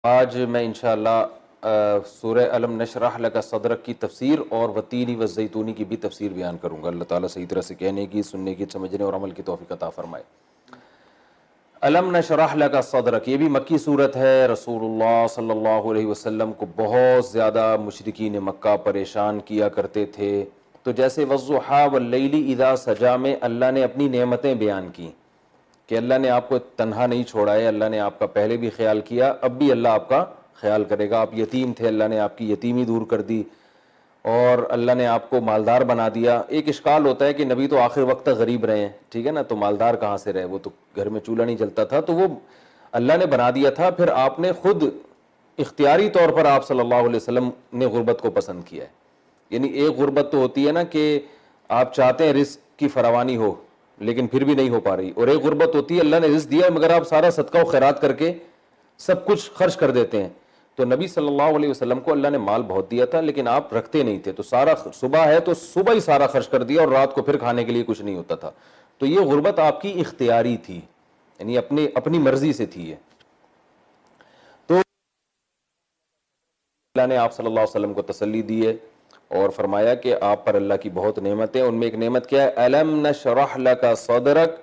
آج میں انشاءاللہ سورہ الم نشرح لک صدرک کی تفسیر اور والتین والزیتون کی بھی تفسیر بیان کروں گا۔ اللہ تعالیٰ صحیح طرح سے کہنے کی، سننے کی، سمجھنے اور عمل کی توفیق عطا فرمائے۔ الم نشرح لک صدرک، یہ بھی مکی صورت ہے۔ رسول اللہ صلی اللہ علیہ وسلم کو بہت زیادہ مشرکین مکہ پریشان کیا کرتے تھے۔ تو جیسے والضحیٰ واللیل اذا سجا میں اللہ نے اپنی نعمتیں بیان کی کہ اللہ نے آپ کو تنہا نہیں چھوڑا ہے، اللہ نے آپ کا پہلے بھی خیال کیا، اب بھی اللہ آپ کا خیال کرے گا۔ آپ یتیم تھے، اللہ نے آپ کی یتیمی دور کر دی، اور اللہ نے آپ کو مالدار بنا دیا۔ ایک اشکال ہوتا ہے کہ نبی تو آخر وقت تک غریب رہے ہیں، ٹھیک ہے نا، تو مالدار کہاں سے رہے؟ وہ تو گھر میں چولہا نہیں جلتا تھا، تو وہ اللہ نے بنا دیا تھا۔ پھر آپ نے خود اختیاری طور پر آپ صلی اللہ علیہ وسلم نے غربت کو پسند کیا ہے۔ یعنی ایک غربت تو ہوتی ہے نا کہ آپ چاہتے ہیں رزق کی فراوانی ہو لیکن پھر بھی نہیں ہو پا رہی، اور ایک غربت ہوتی ہے اللہ نے رزق دیا مگر آپ سارا صدقہ و خیرات کر کے سب کچھ خرچ کر دیتے ہیں۔ تو نبی صلی اللہ علیہ وسلم کو اللہ نے مال بہت دیا تھا لیکن آپ رکھتے نہیں تھے، تو سارا صبح ہے تو صبح ہی سارا خرچ کر دیا اور رات کو پھر کھانے کے لیے کچھ نہیں ہوتا تھا۔ تو یہ غربت آپ کی اختیاری تھی، یعنی اپنی مرضی سے تھی۔ تو اللہ نے آپ صلی اللہ علیہ وسلم کو تسلی دی ہے اور فرمایا کہ آپ پر اللہ کی بہت نعمتیں، ان میں ایک نعمت کیا ہے؟ الم نشرح لک صدرک،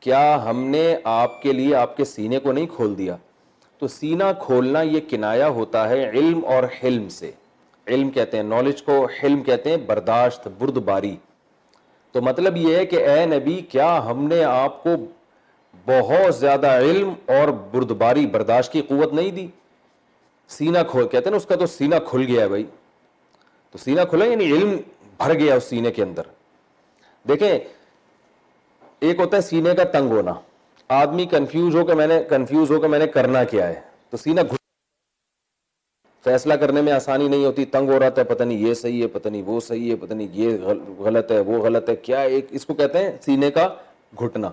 کیا ہم نے آپ کے لیے آپ کے سینے کو نہیں کھول دیا؟ تو سینہ کھولنا یہ کنایا ہوتا ہے علم اور حلم سے۔ علم کہتے ہیں نالج کو، حلم کہتے ہیں برداشت، بردباری۔ تو مطلب یہ ہے کہ اے نبی، کیا ہم نے آپ کو بہت زیادہ علم اور بردباری، برداشت کی قوت نہیں دی؟ سینہ کھول کہتے ہیں نا، اس کا تو سینہ کھل گیا ہے بھائی۔ تو سینہ کھلا یعنی علم بھر گیا اس سینے کے اندر۔ دیکھیں، ایک ہوتا ہے سینے کا تنگ ہونا، آدمی کنفیوز ہو کہ میں نے کرنا کیا ہے، تو سینہ فیصلہ کرنے میں آسانی نہیں ہوتی، تنگ ہو رہا تھا، پتہ نہیں یہ صحیح ہے، پتہ نہیں وہ صحیح ہے، پتہ نہیں یہ غلط ہے، وہ غلط ہے، کیا ایک اس کو کہتے ہیں سینے کا گھٹنا۔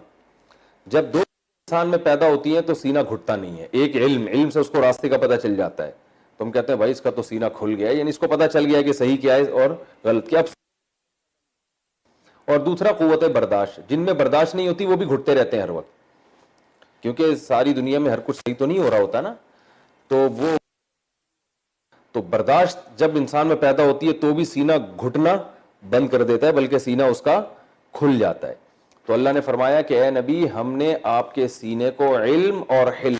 جب دو انسان میں پیدا ہوتی ہیں تو سینہ گھٹتا نہیں ہے، ایک علم سے اس کو راستے کا پتہ چل جاتا ہے، تو ہم کہتے ہیں بھائی اس کا تو سینہ کھل گیا ہے، یعنی اس کو پتہ چل گیا ہے کہ صحیح کیا ہے اور غلط کیا۔ اور دوسرا قوت برداشت، جن میں برداشت نہیں ہوتی وہ بھی گھٹتے رہتے ہیں ہر وقت، کیونکہ ساری دنیا میں ہر کچھ صحیح تو نہیں ہو رہا ہوتا نا، تو برداشت جب انسان میں پیدا ہوتی ہے تو بھی سینہ گھٹنا بند کر دیتا ہے، بلکہ سینہ اس کا کھل جاتا ہے۔ تو اللہ نے فرمایا کہ اے نبی، ہم نے آپ کے سینے کو علم اور حلم،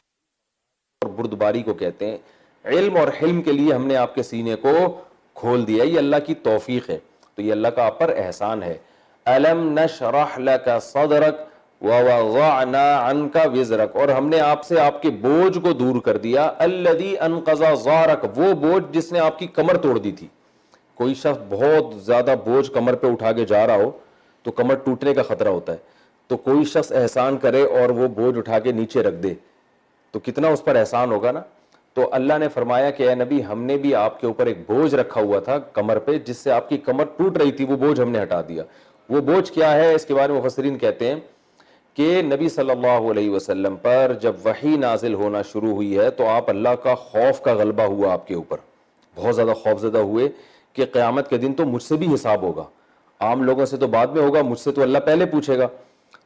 اور بردباری کو کہتے ہیں، علم اور حلم کے لیے ہم نے آپ کے سینے کو کھول دیا۔ یہ اللہ کی توفیق ہے، تو یہ اللہ کا آپ پر احسان ہے۔ الم نشرح لک صدرک ووضعنا عنک وزرک، اور ہم نے آپ سے آپ کے بوجھ کو دور کر دیا۔ الذی انقض ظہرک، وہ بوجھ جس نے آپ کی کمر توڑ دی تھی۔ کوئی شخص بہت زیادہ بوجھ کمر پہ اٹھا کے جا رہا ہو تو کمر ٹوٹنے کا خطرہ ہوتا ہے، تو کوئی شخص احسان کرے اور وہ بوجھ اٹھا کے نیچے رکھ دے تو کتنا اس پر احسان ہوگا نا۔ تو اللہ نے فرمایا کہ اے نبی، ہم نے بھی آپ کے اوپر ایک بوجھ رکھا ہوا تھا کمر پہ، جس سے آپ کی کمر ٹوٹ رہی تھی، وہ بوجھ ہم نے ہٹا دیا۔ وہ بوجھ کیا ہے؟ اس کے بارے میں مفسرین کہتے ہیں کہ نبی صلی اللہ علیہ وسلم پر جب وحی نازل ہونا شروع ہوئی ہے تو آپ اللہ کا خوف کا غلبہ ہوا آپ کے اوپر، بہت زیادہ خوف زدہ ہوئے کہ قیامت کے دن تو مجھ سے بھی حساب ہوگا، عام لوگوں سے تو بعد میں ہوگا، مجھ سے تو اللہ پہلے پوچھے گا۔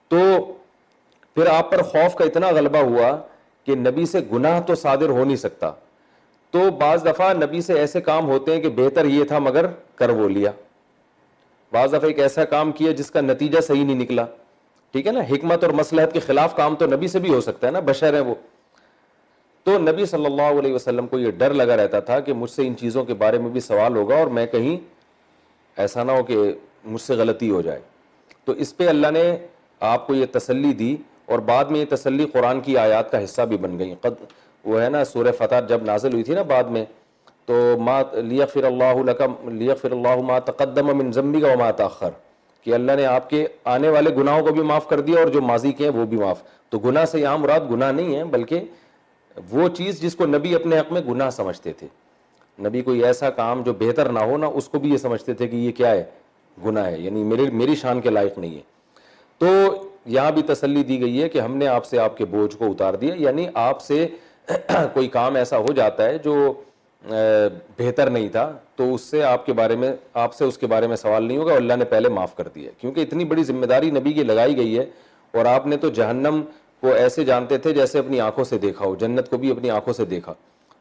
تو پھر آپ پر خوف کا اتنا غلبہ ہوا کہ نبی سے گناہ تو صادر ہو نہیں سکتا، تو بعض دفعہ نبی سے ایسے کام ہوتے ہیں کہ بہتر یہ تھا مگر کر وہ لیا، بعض دفعہ ایک ایسا کام کیا جس کا نتیجہ صحیح نہیں نکلا، ٹھیک ہے نا، حکمت اور مصلحت کے خلاف کام تو نبی سے بھی ہو سکتا ہے نا، بشر ہے وہ۔ تو نبی صلی اللہ علیہ وسلم کو یہ ڈر لگا رہتا تھا کہ مجھ سے ان چیزوں کے بارے میں بھی سوال ہوگا اور میں کہیں ایسا نہ ہو کہ مجھ سے غلطی ہو جائے۔ تو اس پہ اللہ نے آپ کو یہ تسلی دی، اور بعد میں یہ تسلی قرآن کی آیات کا حصہ بھی بن گئی۔ وہ ہے نا سورہ فتح جب نازل ہوئی تھی نا بعد میں، تو ما لیغفر اللہ ما تقدم من ذنبک وما تاخر، کہ اللہ نے آپ کے آنے والے گناہوں کو بھی معاف کر دیا اور جو ماضی کے ہیں وہ بھی معاف۔ تو گناہ سے یہاں مراد گناہ نہیں ہے، بلکہ وہ چیز جس کو نبی اپنے حق میں گناہ سمجھتے تھے۔ نبی کوئی ایسا کام جو بہتر نہ ہو نا، اس کو بھی یہ سمجھتے تھے کہ یہ کیا ہے؟ گناہ ہے، یعنی میری شان کے لائق نہیں ہے۔ تو یہاں بھی تسلی دی گئی ہے کہ ہم نے آپ سے آپ کے بوجھ کو اتار دیا، یعنی آپ سے کوئی کام ایسا ہو جاتا ہے جو بہتر نہیں تھا تو اس سے آپ سے اس کے بارے میں سوال نہیں ہوگا، اللہ نے پہلے معاف کر دیا، کیونکہ اتنی بڑی ذمہ داری نبی کی لگائی گئی ہے۔ اور آپ نے تو جہنم کو ایسے جانتے تھے جیسے اپنی آنکھوں سے دیکھا ہو، جنت کو بھی اپنی آنکھوں سے دیکھا،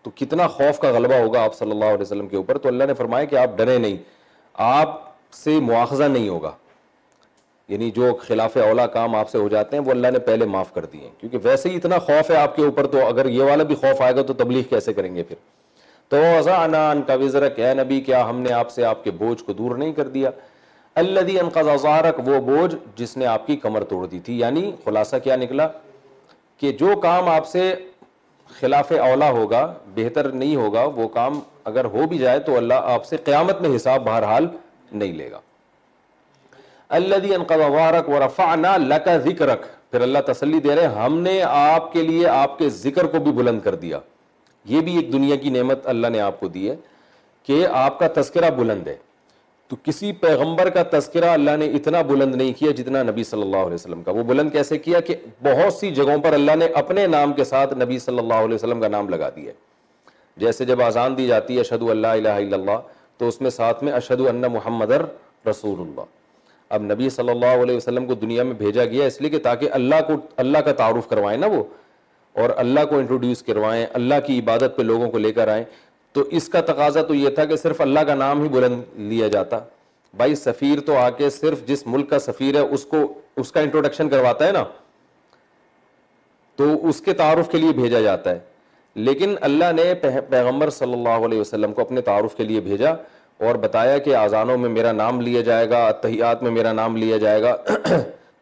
تو کتنا خوف کا غلبہ ہوگا آپ صلی اللہ علیہ وسلم کے اوپر. تو اللہ نے فرمایا کہ آپ ڈرے نہیں, آپ سے مواخذہ نہیں ہوگا, یعنی جو خلاف اولا کام آپ سے ہو جاتے ہیں وہ اللہ نے پہلے معاف کر دیے, کیونکہ ویسے ہی اتنا خوف ہے آپ کے اوپر, تو اگر یہ والا بھی خوف آئے گا تو تبلیغ کیسے کریں گے پھر. تو وضعنا عنک وزرک, اے نبی کیا ہم نے آپ سے آپ کے بوجھ کو دور نہیں کر دیا, الذی انقض ظہرک, وہ بوجھ جس نے آپ کی کمر توڑ دی تھی. یعنی خلاصہ کیا نکلا کہ جو کام آپ سے خلاف اولا ہوگا, بہتر نہیں ہوگا, وہ کام اگر ہو بھی جائے تو اللہ آپ سے قیامت میں حساب بہرحال نہیں لے گا. الذی انقض ظہرک ورفعنا لک ذکرک, پھر اللہ تسلی دے رہے ہم نے آپ کے لیے آپ کے ذکر کو بھی بلند کر دیا. یہ بھی ایک دنیا کی نعمت اللہ نے آپ کو دی ہے کہ آپ کا تذکرہ بلند ہے. تو کسی پیغمبر کا تذکرہ اللہ نے اتنا بلند نہیں کیا جتنا نبی صلی اللہ علیہ وسلم کا. وہ بلند کیسے کیا کہ بہت سی جگہوں پر اللہ نے اپنے نام کے ساتھ نبی صلی اللہ علیہ وسلم کا نام لگا دیا ہے. جیسے جب اذان دی جاتی ہے اشہد ان لا الہ الا اللہ, تو اس میں ساتھ میں اشہد ان محمد رسول اللہ. اب نبی صلی اللہ علیہ وسلم کو دنیا میں بھیجا گیا اس لیے کہ تاکہ اللہ کا تعارف کروائیں نا وہ, اور اللہ کو انٹروڈیوس کروائیں, اللہ کی عبادت پہ لوگوں کو لے کر آئیں. تو اس کا تقاضا تو یہ تھا کہ صرف اللہ کا نام ہی بلند لیا جاتا. بھائی سفیر تو آ کے صرف جس ملک کا سفیر ہے اس کا انٹروڈکشن کرواتا ہے نا, تو اس کے تعارف کے لیے بھیجا جاتا ہے. لیکن اللہ نے پیغمبر صلی اللہ علیہ وسلم کو اپنے تعارف کے لیے بھیجا اور بتایا کہ آذانوں میں میرا نام لیا جائے گا, تحیات میں میرا نام لیا جائے گا.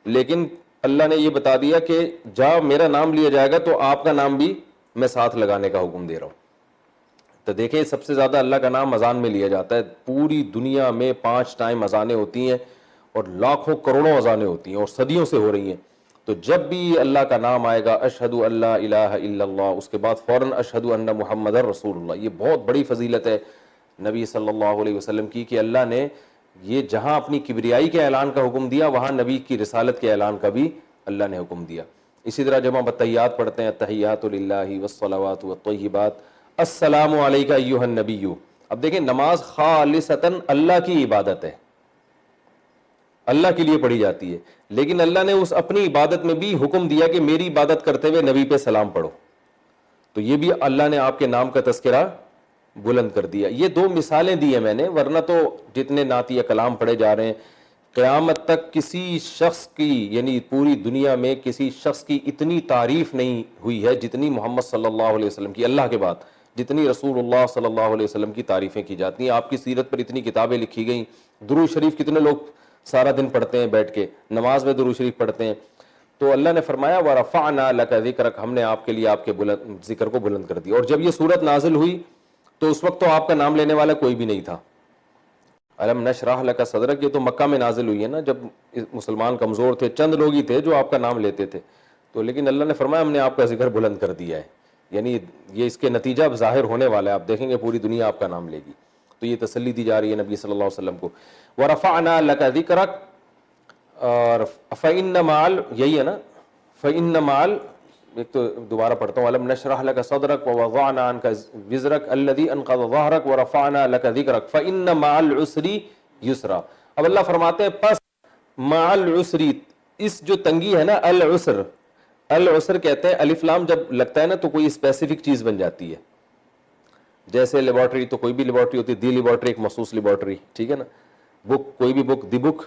لیکن اللہ نے یہ بتا دیا کہ جہاں میرا نام لیا جائے گا تو آپ کا نام بھی میں ساتھ لگانے کا حکم دے رہا ہوں. تو دیکھیں سب سے زیادہ اللہ کا نام اذان میں لیا جاتا ہے. پوری دنیا میں 5 ٹائم اذانیں ہوتی ہیں اور لاکھوں کروڑوں اذانیں ہوتی ہیں اور صدیوں سے ہو رہی ہیں. تو جب بھی اللہ کا نام آئے گا اشہد ان لا الہ الا اللہ, اس کے بعد فوراً اشہد ان محمد رسول اللہ. یہ بہت بڑی فضیلت ہے نبی صلی اللہ علیہ وسلم کی کہ اللہ نے یہ جہاں اپنی کبریائی کے اعلان کا حکم دیا وہاں نبی کی رسالت کے اعلان کا بھی اللہ نے حکم دیا. اسی طرح جب ہم التحیات پڑھتے ہیں, التحیات للہ والصلوات والطیبات السلام علیکہ ایھا النبی. اب دیکھیں نماز خالصتاً اللہ کی عبادت ہے, اللہ کے لیے پڑھی جاتی ہے, لیکن اللہ نے اس اپنی عبادت میں بھی حکم دیا کہ میری عبادت کرتے ہوئے نبی پہ سلام پڑھو. تو یہ بھی اللہ نے آپ کے نام کا تذکرہ بلند کر دیا. یہ 2 مثالیں دی ہیں میں نے, ورنہ تو جتنے نعتیہ کلام پڑھے جا رہے ہیں قیامت تک کسی شخص کی, یعنی پوری دنیا میں کسی شخص کی اتنی تعریف نہیں ہوئی ہے جتنی محمد صلی اللہ علیہ وسلم کی. اللہ کے بعد جتنی رسول اللہ صلی اللہ علیہ وسلم کی تعریفیں کی جاتی ہیں. آپ کی سیرت پر اتنی کتابیں لکھی گئیں. درود شریف کتنے لوگ سارا دن پڑھتے ہیں بیٹھ کے, نماز میں درود شریف پڑھتے ہیں. تو اللہ نے فرمایا وَرَفَعْنَا لَكَ ذِكْرَكَ, ہم نے آپ کے لیے آپ کے ذکر کو بلند کر دیا. اور جب یہ صورت نازل ہوئی تو اس وقت تو آپ کا نام لینے والا کوئی بھی نہیں تھا. الم نشرح لک صدرک, یہ تو مکہ میں نازل ہوئی ہے نا, جب مسلمان کمزور تھے, چند لوگ ہی تھے جو آپ کا نام لیتے تھے. تو لیکن اللہ نے فرمایا ہم نے آپ کا ذکر بلند کر دیا ہے. یعنی یہ اس کے نتیجہ اب ظاہر ہونے والا ہے, آپ دیکھیں گے پوری دنیا آپ کا نام لے گی. تو یہ تسلی دی جا رہی ہے نبی صلی اللہ علیہ وسلم کو. وَرَفَعْنَا لَكَ ذِكْرَكَ, اور فَإِنَّ مَعَ, یہی ہے نا, فَإِنَّ مَعَ, ایک تو دوبارہ پڑھتا ہوں, الم نشرح لک صدرک ووضعنا عنک وزرک الذی انقض ظہرک ورفعنا لک ذکرک فإن مع العسر یسرا. اب اللہ فرماتے ہیں پس مع العسر, اس جو تنگی ہے نا, العسر, العسر کہتے ہیں الف لام جب لگتا ہے نا تو کوئی اسپیسیفک چیز بن جاتی ہے. جیسے لیبارٹری, تو کوئی بھی لیبارٹری ہوتی ہے, دی لیبارٹری ایک مخصوص لیبارٹری, ٹھیک ہے نا. بک, کوئی بھی بک, دی بک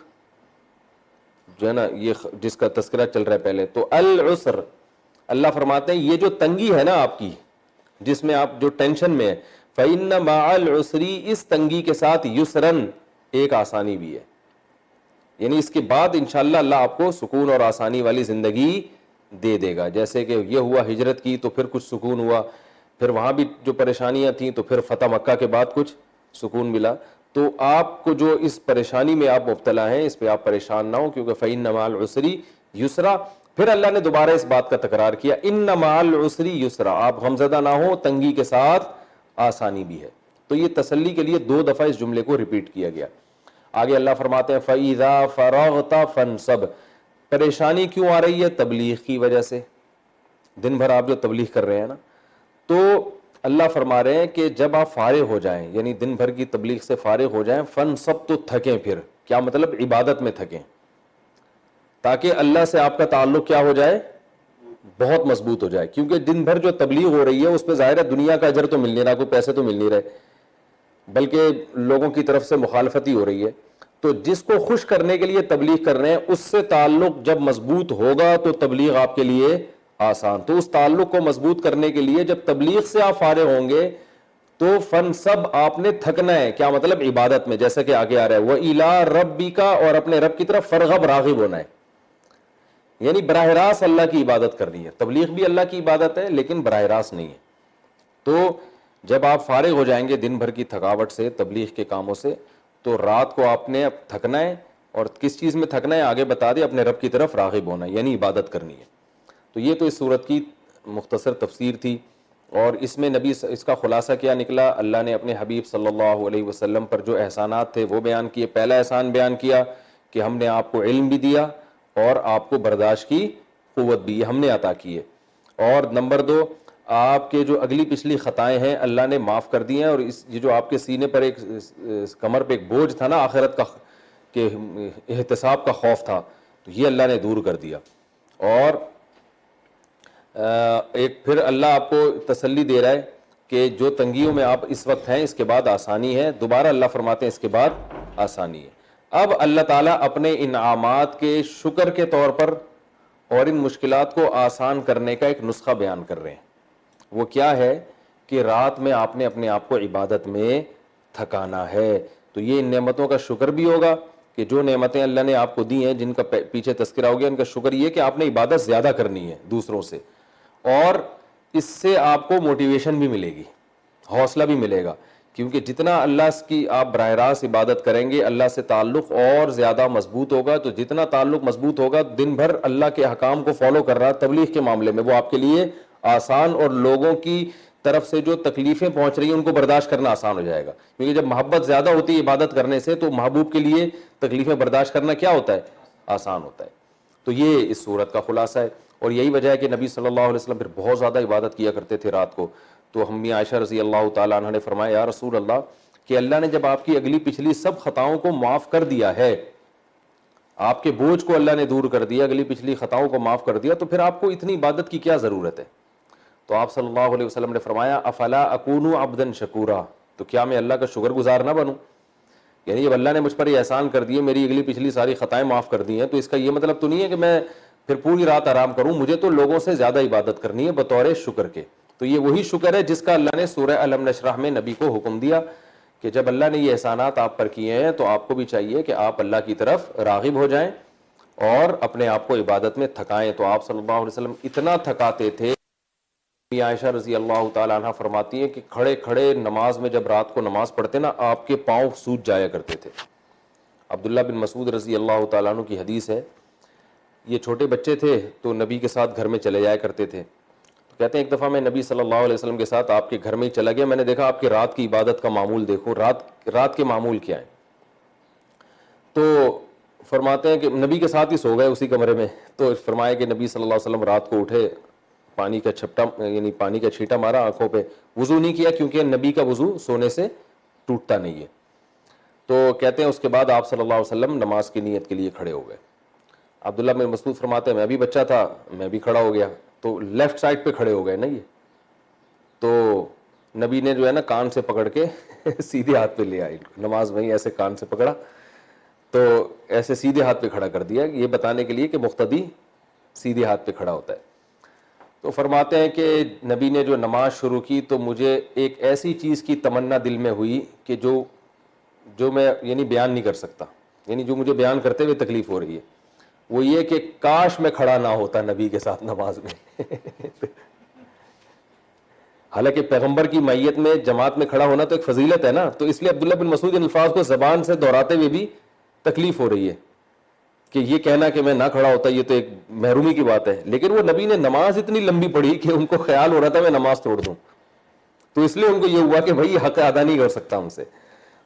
جو ہے نا, یہ جس کا تذکرہ چل رہا ہے پہلے. تو العسر, اللہ فرماتے ہیں یہ جو تنگی ہے نا آپ کی, جس میں آپ جو ٹینشن میں ہے, فَإِنَّ مَعَ الْعُسْرِ, اس تنگی کے ساتھ یسرن, ایک آسانی بھی ہے. یعنی اس کے بعد انشاءاللہ اللہ آپ کو سکون اور آسانی والی زندگی دے دے گا. جیسے کہ یہ ہوا ہجرت کی تو پھر کچھ سکون ہوا, پھر وہاں بھی جو پریشانیاں تھیں تو پھر فتح مکہ کے بعد کچھ سکون ملا. تو آپ کو جو اس پریشانی میں آپ مبتلا ہیں اس پہ آپ پریشان نہ ہو, کیونکہ فَإِنَّ مَعَ الْعُسْرِ یسرا. پھر اللہ نے دوبارہ اس بات کا تکرار کیا, ان مع العسر یسرا, آپ غمزدہ نہ ہو, تنگی کے ساتھ آسانی بھی ہے. تو یہ تسلی کے لیے 2 دفعہ اس جملے کو ریپیٹ کیا گیا. آگے اللہ فرماتے ہیں فَإِذَا فَرَغْتَ فَانْصَبْ, پریشانی کیوں آ رہی ہے؟ تبلیغ کی وجہ سے. دن بھر آپ جو تبلیغ کر رہے ہیں نا, تو اللہ فرما رہے ہیں کہ جب آپ فارغ ہو جائیں, یعنی دن بھر کی تبلیغ سے فارغ ہو جائیں, فَانْصَبْ, تو تھکیں. پھر کیا مطلب؟ عبادت میں تھکیں, تاکہ اللہ سے آپ کا تعلق کیا ہو جائے؟ بہت مضبوط ہو جائے, کیونکہ دن بھر جو تبلیغ ہو رہی ہے اس پہ ظاہر ہے دنیا کا اجر تو مل نہیں رہا, کوئی پیسے تو مل نہیں رہے, بلکہ لوگوں کی طرف سے مخالفت ہی ہو رہی ہے. تو جس کو خوش کرنے کے لیے تبلیغ کر رہے ہیں اس سے تعلق جب مضبوط ہوگا تو تبلیغ آپ کے لیے آسان. تو اس تعلق کو مضبوط کرنے کے لیے جب تبلیغ سے آپ فارغ ہوں گے تو فن سب آپ نے تھکنا ہے. کیا مطلب؟ عبادت میں, جیسا کہ آگے آ رہا ہے وَإِلَىٰ رَبِّكَ, اور اپنے رب کی طرف فرغب راغب ہونا ہے, یعنی براہ راست اللہ کی عبادت کرنی ہے. تبلیغ بھی اللہ کی عبادت ہے لیکن براہ راست نہیں ہے. تو جب آپ فارغ ہو جائیں گے دن بھر کی تھکاوٹ سے, تبلیغ کے کاموں سے, تو رات کو آپ نے اب تھکنا ہے. اور کس چیز میں تھکنا ہے آگے بتا دے, اپنے رب کی طرف راغب ہونا ہے, یعنی عبادت کرنی ہے. تو یہ تو اس صورت کی مختصر تفسیر تھی. اور اس میں نبی اس کا خلاصہ کیا نکلا؟ اللہ نے اپنے حبیب صلی اللہ علیہ وسلم پر جو احسانات تھے وہ بیان کیے. پہلا احسان بیان کیا کہ ہم نے آپ کو علم بھی دیا اور آپ کو برداشت کی قوت بھی, یہ ہم نے عطا کی ہے. اور نمبر 2, آپ کے جو اگلی پچھلی خطائیں ہیں اللہ نے معاف کر دی ہیں, اور یہ جو آپ کے سینے پر ایک کمر پہ ایک بوجھ تھا نا آخرت کا, کہ احتساب کا خوف تھا, تو یہ اللہ نے دور کر دیا. اور ایک پھر اللہ آپ کو تسلی دے رہا ہے کہ جو تنگیوں میں آپ اس وقت ہیں اس کے بعد آسانی ہے. دوبارہ اللہ فرماتے ہیں اس کے بعد آسانی ہے. اب اللہ تعالیٰ اپنے انعامات کے شکر کے طور پر اور ان مشکلات کو آسان کرنے کا ایک نسخہ بیان کر رہے ہیں. وہ کیا ہے کہ رات میں آپ نے اپنے آپ کو عبادت میں تھکانا ہے. تو یہ ان نعمتوں کا شکر بھی ہوگا کہ جو نعمتیں اللہ نے آپ کو دی ہیں, جن کا پیچھے تذکرہ ہو گیا, ان کا شکر یہ کہ آپ نے عبادت زیادہ کرنی ہے دوسروں سے, اور اس سے آپ کو موٹیویشن بھی ملے گی, حوصلہ بھی ملے گا. کیونکہ جتنا اللہ کی آپ براہ راست عبادت کریں گے اللہ سے تعلق اور زیادہ مضبوط ہوگا. تو جتنا تعلق مضبوط ہوگا, دن بھر اللہ کے احکام کو فالو کر رہا تبلیغ کے معاملے میں, وہ آپ کے لیے آسان, اور لوگوں کی طرف سے جو تکلیفیں پہنچ رہی ہیں ان کو برداشت کرنا آسان ہو جائے گا. کیونکہ جب محبت زیادہ ہوتی ہے عبادت کرنے سے تو محبوب کے لیے تکلیفیں برداشت کرنا کیا ہوتا ہے؟ آسان ہوتا ہے. تو یہ اس صورت کا خلاصہ ہے. اور یہی وجہ ہے کہ نبی صلی اللہ علیہ وسلم پھر بہت زیادہ عبادت کیا کرتے تھے رات کو. تو امی عائشہ رضی اللہ تعالیٰ عنہ نے فرمایا یا رسول اللہ کہ اللہ نے جب آپ کی اگلی پچھلی سب خطاؤں کو معاف کر دیا ہے, آپ کے بوجھ کو اللہ نے دور کر دیا, اگلی پچھلی خطاؤں کو معاف کر دیا, تو پھر آپ کو اتنی عبادت کی کیا ضرورت ہے؟ تو آپ صلی اللہ علیہ وسلم نے فرمایا افلا اکون عبدا شکورا, تو کیا میں اللہ کا شکر گزار نہ بنوں؟ یعنی جب اللہ نے مجھ پر یہ احسان کر دیے, میری اگلی پچھلی ساری خطائیں معاف کر دی ہیں, تو اس کا یہ مطلب تو نہیں ہے کہ میں پھر پوری رات آرام کروں, مجھے تو لوگوں سے زیادہ عبادت کرنی ہے بطور شکر کے. تو یہ وہی شکر ہے جس کا اللہ نے سورہ الم نشرح میں نبی کو حکم دیا کہ جب اللہ نے یہ احسانات آپ پر کیے ہیں تو آپ کو بھی چاہیے کہ آپ اللہ کی طرف راغب ہو جائیں اور اپنے آپ کو عبادت میں تھکائیں. تو آپ صلی اللہ علیہ وسلم اتنا تھکاتے تھے, عائشہ رضی اللہ تعالیٰ عنہ فرماتی ہے کہ کھڑے کھڑے نماز میں جب رات کو نماز پڑھتے نا آپ کے پاؤں سوج جایا کرتے تھے. عبداللہ بن مسعود رضی اللہ تعالیٰ عنہ کی حدیث ہے, یہ چھوٹے بچے تھے تو نبی کے ساتھ گھر میں چلے جایا کرتے تھے. تو کہتے ہیں ایک دفعہ میں نبی صلی اللہ علیہ وسلم کے ساتھ آپ کے گھر میں ہی چلا گیا, میں نے دیکھا آپ کی رات کی عبادت کا معمول دیکھو, رات کے معمول کیا ہے. تو فرماتے ہیں کہ نبی کے ساتھ ہی سو گئے اسی کمرے میں. تو فرمایا کہ نبی صلی اللہ علیہ وسلم رات کو اٹھے, پانی کا چھپٹا یعنی پانی کا چھیٹا مارا آنکھوں پہ, وضو نہیں کیا کیونکہ نبی کا وضو سونے سے ٹوٹتا نہیں ہے. تو کہتے ہیں اس کے بعد آپ صلی اللہ علیہ وسلم نماز کی نیت کے لیے کھڑے ہو گئے. عبداللہ بن مسعود فرماتے ہیں میں بھی بچہ تھا, میں بھی کھڑا ہو گیا, تو لیفٹ سائڈ پہ کھڑے ہو گئے نا یہ. تو نبی نے جو ہے نا کان سے پکڑ کے سیدھے ہاتھ پہ لے آئے, نماز میں ہی ایسے کان سے پکڑا تو ایسے سیدھے ہاتھ پہ کھڑا کر دیا, یہ بتانے کے لیے کہ مقتدی سیدھے ہاتھ پہ کھڑا ہوتا ہے. تو فرماتے ہیں کہ نبی نے جو نماز شروع کی تو مجھے ایک ایسی چیز کی تمنا دل میں ہوئی کہ جو میں یعنی بیان نہیں کر سکتا, یعنی جو مجھے بیان کرتے ہوئے تکلیف ہو رہی ہے, وہ یہ کہ کاش میں کھڑا نہ ہوتا نبی کے ساتھ نماز میں. حالانکہ پیغمبر کی معیت میں جماعت میں کھڑا ہونا تو ایک فضیلت ہے نا, تو اس لیے عبداللہ بن مسعود ان الفاظ کو زبان سے دہراتے ہوئے بھی تکلیف ہو رہی ہے کہ یہ کہنا کہ میں نہ کھڑا ہوتا یہ تو ایک محرومی کی بات ہے. لیکن وہ نبی نے نماز اتنی لمبی پڑھی کہ ان کو خیال ہو رہا تھا میں نماز توڑ دوں, تو اس لیے ان کو یہ ہوا کہ بھائی حق ادا نہیں کر سکتا ان سے.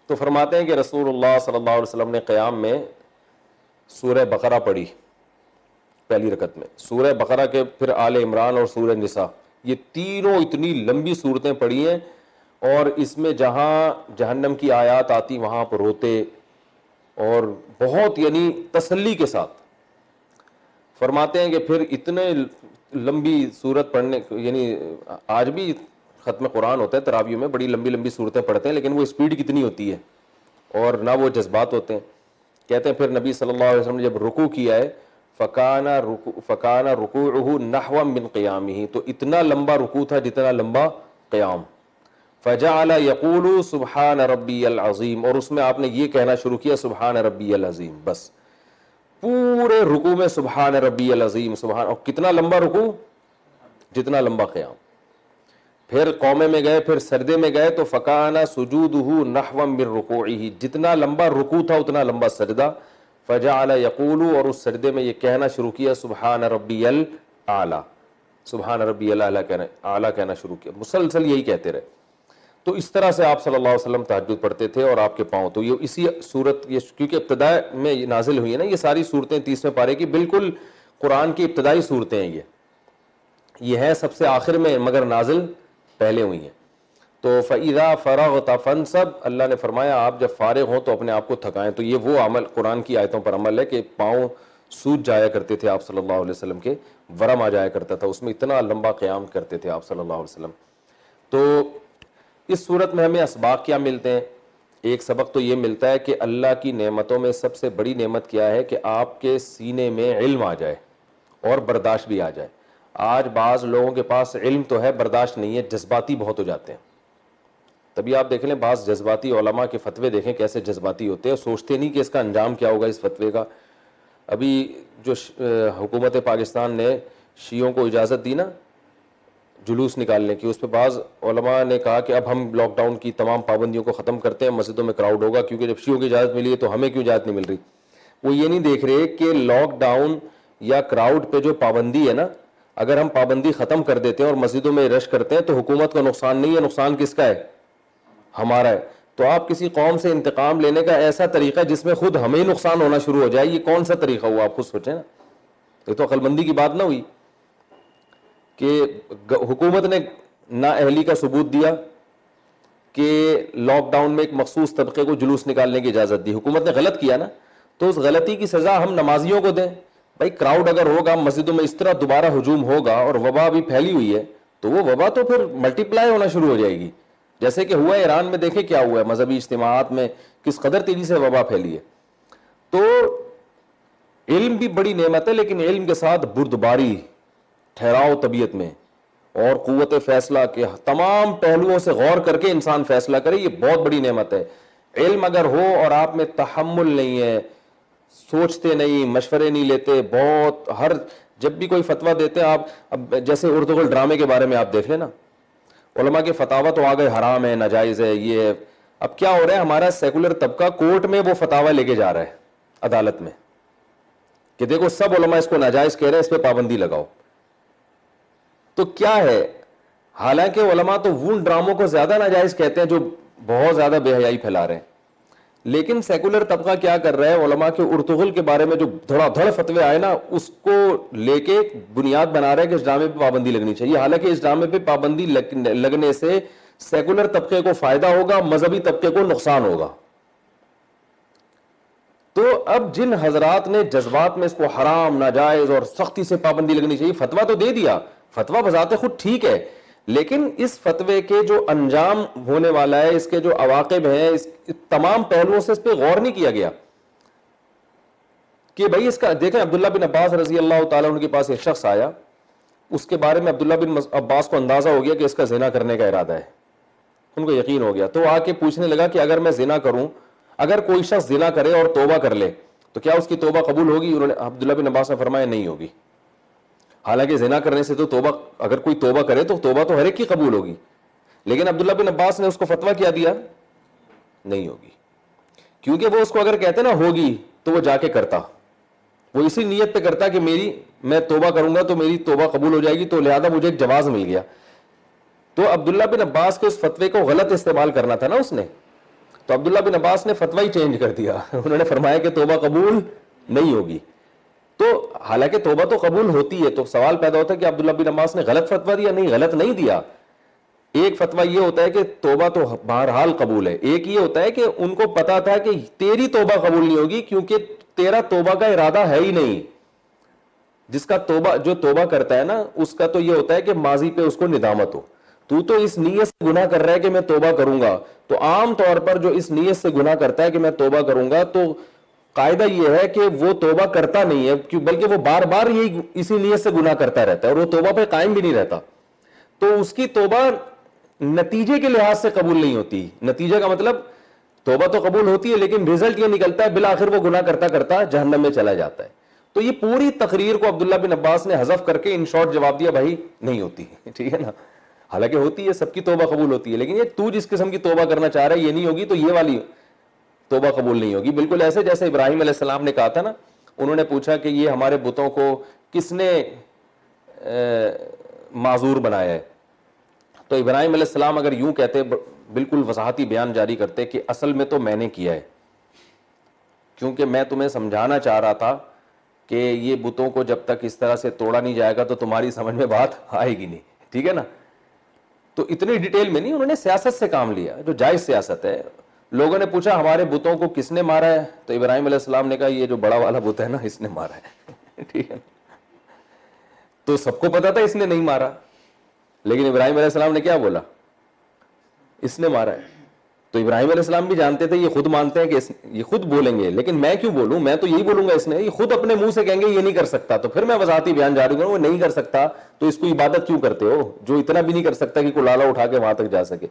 تو فرماتے ہیں کہ رسول اللہ صلی اللہ علیہ وسلم نے قیام میں سورہ بقرہ پڑھی پہلی رکعت میں, سورہ بقرہ کے پھر آل عمران اور سورہ نساء, یہ تینوں اتنی لمبی صورتیں پڑھی ہیں, اور اس میں جہاں جہنم کی آیات آتی وہاں پر روتے اور بہت یعنی تسلی کے ساتھ. فرماتے ہیں کہ پھر اتنے لمبی صورت پڑھنے، یعنی آج بھی ختم قرآن ہوتا ہے تراویح میں، بڑی لمبی لمبی صورتیں پڑھتے ہیں، لیکن وہ اسپیڈ کتنی ہوتی ہے اور نہ وہ جذبات ہوتے ہیں. کہتے ہیں پھر نبی صلی اللہ علیہ وسلم نے جب رکوع کیا ہے فکان رکوعہ نحوا من قیامہ، تو اتنا لمبا رکوع تھا جتنا لمبا قیام. فجعل یقول سبحان ربی العظیم، اور اس میں آپ نے یہ کہنا شروع کیا سبحان ربی العظیم. بس پورے رکوع میں سبحان ربی العظیم سبحان، اور کتنا لمبا رکوع جتنا لمبا قیام. پھر قومے میں گئے، پھر سردے میں گئے تو فکان سجودہ نحوا من رکوعہ، جتنا لمبا رکوع تھا اتنا لمبا سجدہ. فجعل یقول، اور اس سجدے میں یہ کہنا شروع کیا سبحان ربی الاعلی، سبحان ربی الاعلی کہنا شروع کیا، مسلسل یہی کہتے رہے. تو اس طرح سے آپ صلی اللہ علیہ وسلم تہجد پڑھتے تھے اور آپ کے پاؤں. تو یہ اسی صورت، یہ کیونکہ ابتدا میں نازل ہوئی ہے نا یہ ساری صورتیں 30ویں پارے کی، بالکل قرآن کی ابتدائی صورتیں ہیں یہ ہے سب سے آخر میں مگر نازل پہلے ہوئی ہیں. تو فَإِذَا فَرَغْتَ فَانْصَبْ، اللہ نے فرمایا آپ جب فارغ ہوں تو اپنے آپ کو تھکائیں. تو یہ وہ عمل قرآن کی آیتوں پر عمل ہے کہ پاؤں سوج جایا کرتے تھے آپ صلی اللہ علیہ وسلم کے، ورم آ جایا کرتا تھا، اس میں اتنا لمبا قیام کرتے تھے آپ صلی اللہ علیہ وسلم. تو اس صورت میں ہمیں اسباق کیا ملتے ہیں؟ ایک سبق تو یہ ملتا ہے کہ اللہ کی نعمتوں میں سب سے بڑی نعمت کیا ہے کہ آپ کے سینے میں علم آ جائے اور برداشت بھی آ جائے. آج بعض لوگوں کے پاس علم تو ہے، برداشت نہیں ہے، جذباتی بہت ہو جاتے ہیں. تبھی آپ دیکھ لیں بعض جذباتی علماء کے فتوے دیکھیں کیسے جذباتی ہوتے ہیں، سوچتے نہیں کہ اس کا انجام کیا ہوگا اس فتوے کا. ابھی جو حکومت پاکستان نے شیعوں کو اجازت دی نا جلوس نکالنے کی، اس پہ بعض علماء نے کہا کہ اب ہم لاک ڈاؤن کی تمام پابندیوں کو ختم کرتے ہیں، مسجدوں میں کراؤڈ ہوگا، کیونکہ جب شیعوں کی اجازت ملی ہے تو ہمیں کیوں اجازت نہیں مل رہی. وہ یہ نہیں دیکھ رہے کہ لاک ڈاؤن یا کراؤڈ پہ جو پابندی ہے نا، اگر ہم پابندی ختم کر دیتے ہیں اور مسجدوں میں رش کرتے ہیں تو حکومت کا نقصان نہیں ہے، نقصان کس کا ہے؟ ہمارا ہے. تو آپ کسی قوم سے انتقام لینے کا ایسا طریقہ جس میں خود ہمیں نقصان ہونا شروع ہو جائے، یہ کون سا طریقہ ہوا؟ آپ خود سوچیں نا. یہ تو عقل مندی کی بات نہ ہوئی کہ حکومت نے نااہلی کا ثبوت دیا کہ لاک ڈاؤن میں ایک مخصوص طبقے کو جلوس نکالنے کی اجازت دی، حکومت نے غلط کیا نا، تو اس غلطی کی سزا ہم نمازیوں کو دیں. بھائی کراؤڈ اگر ہوگا مسجدوں میں اس طرح دوبارہ ہجوم ہوگا اور وبا بھی پھیلی ہوئی ہے تو وہ وبا تو پھر ملٹی پلائی ہونا شروع ہو جائے گی، جیسے کہ ہوا ایران میں. دیکھیں کیا ہوا ہے مذہبی اجتماعات میں، کس قدر تیزی سے وبا پھیلی ہے. تو علم بھی بڑی نعمت ہے، لیکن علم کے ساتھ بردباری، ٹھہراؤ طبیعت میں اور قوت فیصلہ کے تمام پہلوؤں سے غور کر کے انسان فیصلہ کرے، یہ بہت بڑی نعمت ہے. علم اگر ہو اور آپ میں تحمل نہیں ہے، سوچتے نہیں، مشورے نہیں لیتے، بہت ہر جب بھی کوئی فتویٰ دیتے ہیں آپ، اب جیسے اردغل ڈرامے کے بارے میں آپ دیکھ لیں نا، علماء کے فتاوی تو آ گئے حرام ہے، ناجائز ہے، یہ ہے. اب کیا ہو رہا ہے؟ ہمارا سیکولر طبقہ کورٹ میں وہ فتاوی لے کے جا رہا ہے عدالت میں کہ دیکھو سب علماء اس کو ناجائز کہہ رہے ہیں، اس پہ پابندی لگاؤ. تو کیا ہے؟ حالانکہ علماء تو ان ڈراموں کو زیادہ ناجائز کہتے ہیں جو بہت زیادہ بے حیائی پھیلا رہے ہیں، لیکن سیکولر طبقہ کیا کر رہا ہے؟ علماء کے ارطغرل کے بارے میں جو دھڑا دھڑ فتوے آئے نا، اس کو لے کے بنیاد بنا رہا ہے کہ اس ڈرامے پہ پابندی لگنی چاہیے. حالانکہ اس ڈرامے پہ پابندی لگنے سے سیکولر طبقے کو فائدہ ہوگا، مذہبی طبقے کو نقصان ہوگا. تو اب جن حضرات نے جذبات میں اس کو حرام، ناجائز اور سختی سے پابندی لگنی چاہیے، فتویٰ تو دے دیا، فتویٰ بذات خود ٹھیک ہے، لیکن اس فتوے کے جو انجام ہونے والا ہے، اس کے جو عواقب ہیں، اس تمام پہلوؤں سے اس پہ غور نہیں کیا گیا کہ بھائی اس کا دیکھیں. عبداللہ بن عباس رضی اللہ تعالیٰ عنہ کے پاس ایک شخص آیا، اس کے بارے میں عبداللہ بن عباس کو اندازہ ہو گیا کہ اس کا زنا کرنے کا ارادہ ہے، ان کو یقین ہو گیا. تو آ کے پوچھنے لگا کہ اگر میں زنا کروں، اگر کوئی شخص زنا کرے اور توبہ کر لے تو کیا اس کی توبہ قبول ہوگی؟ انہوں نے عبداللہ بن عباس نے فرمایا نہیں ہوگی. حالانکہ زنا کرنے سے تو توبہ، اگر کوئی توبہ کرے تو توبہ تو ہر ایک کی قبول ہوگی، لیکن عبداللہ بن عباس نے اس کو فتویٰ کیا دیا؟ نہیں ہوگی. کیونکہ وہ اس کو اگر کہتے نا ہوگی تو وہ جا کے کرتا، وہ اسی نیت پہ کرتا کہ میں توبہ کروں گا تو میری توبہ قبول ہو جائے گی، تو لہذا مجھے ایک جواز مل گیا. تو عبداللہ بن عباس کے اس فتوے کو غلط استعمال کرنا تھا نا اس نے، تو عبداللہ بن عباس نے فتویٰ ہی چینج کر دیا. انہوں نے فرمایا کہ توبہ قبول نہیں ہوگی. تو حالانکہ توبہ تو قبول ہوتی ہے. تو سوال پیدا ہوتا ہے کہ عبداللہ بن عباس نے غلط فتویٰ دیا؟ نہیں، غلط نہیں دیا. ایک فتویٰ یہ ہوتا ہے کہ توبہ تو بہرحال قبول ہے، ایک یہ ہوتا ہے کہ ان کو پتا تھا کہ تیری توبہ قبول نہیں ہوگی کیونکہ تیرا توبہ کا ارادہ ہے ہی نہیں. جس کا توبہ جو توبہ کرتا ہے نا اس کا تو یہ ہوتا ہے کہ ماضی پہ اس کو ندامت ہو. تو اس نیت سے گناہ کر رہا ہے کہ میں توبہ کروں گا. تو عام طور پر جو اس نیت سے گناہ کرتا ہے کہ میں توبہ کروں گا, تو قاعدہ یہ ہے کہ وہ توبہ کرتا نہیں ہے, بلکہ وہ بار بار یہی اسی نیت سے گناہ کرتا رہتا ہے اور وہ توبہ پہ قائم بھی نہیں رہتا. تو اس کی توبہ نتیجے کے لحاظ سے قبول نہیں ہوتی. نتیجہ کا مطلب توبہ تو قبول ہوتی ہے لیکن رزلٹ یہ نکلتا ہے بالآخر وہ گناہ کرتا کرتا جہنم میں چلا جاتا ہے. تو یہ پوری تقریر کو عبداللہ بن عباس نے حذف کر کے ان شارٹ جواب دیا, بھائی نہیں ہوتی, ٹھیک ہے نا. حالانکہ ہوتی ہے, سب کی توبہ قبول ہوتی ہے, لیکن یہ تو جس قسم کی توبہ کرنا چاہ رہا ہے یہ نہیں ہوگی تو یہ والی توبہ قبول نہیں ہوگی. بالکل ایسے جیسے ابراہیم علیہ السلام نے کہا تھا نا, انہوں نے پوچھا کہ یہ ہمارے بتوں کو کس نے معذور بنایا ہے. تو ابراہیم علیہ السلام اگر یوں کہتے, بالکل وضاحتی بیان جاری کرتے کہ اصل میں تو میں نے کیا ہے, کیونکہ میں تمہیں سمجھانا چاہ رہا تھا کہ یہ بتوں کو جب تک اس طرح سے توڑا نہیں جائے گا تو تمہاری سمجھ میں بات آئے گی نہیں, ٹھیک ہے نا. تو اتنی ڈیٹیل میں نہیں, انہوں نے سیاست سے کام لیا جو جائز سیاست ہے. لوگوں نے پوچھا ہمارے بتوں کو کس نے مارا ہے, تو ابراہیم علیہ السلام نے کہا یہ جو بڑا والا بت ہے نا اس نے مارا ہے, ٹھیک ہے. تو سب کو پتا تھا اس نے نہیں مارا, لیکن ابراہیم علیہ السلام نے کیا بولا, اس نے مارا ہے. تو ابراہیم علیہ السلام بھی جانتے تھے, یہ خود مانتے ہیں کہ یہ خود بولیں گے, لیکن میں کیوں بولوں, میں تو یہی بولوں گا, اس نے یہ خود اپنے منہ سے کہیں گے یہ نہیں کر سکتا, تو پھر میں وضاحتی بیان جاری کروں, وہ نہیں کر سکتا تو اس کو عبادت کیوں کرتے ہو, جو اتنا بھی نہیں کر سکتا کہ کوئی لالا اٹھا کے وہاں تک جا سکے.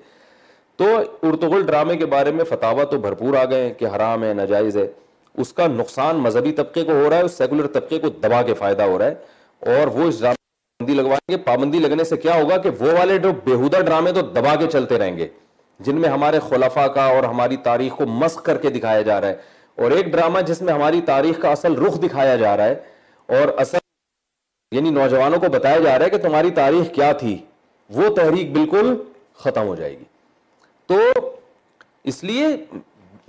تو ارطغرل ڈرامے کے بارے میں فتاوا تو بھرپور آ گئے کہ حرام ہے, ناجائز ہے. اس کا نقصان مذہبی طبقے کو ہو رہا ہے, اس سیکولر طبقے کو دبا کے فائدہ ہو رہا ہے, اور وہ اس ڈرامے پابندی لگوائیں گے. پابندی لگنے سے کیا ہوگا کہ وہ والے جو بےہودہ ڈرامے تو دبا کے چلتے رہیں گے, جن میں ہمارے خلفاء کا اور ہماری تاریخ کو مسخ کر کے دکھایا جا رہا ہے, اور ایک ڈرامہ جس میں ہماری تاریخ کا اصل رخ دکھایا جا رہا ہے, اور اصل یعنی نوجوانوں کو بتایا جا رہا ہے کہ تمہاری تاریخ کیا تھی, وہ تحریک بالکل ختم ہو جائے گی. تو اس لیے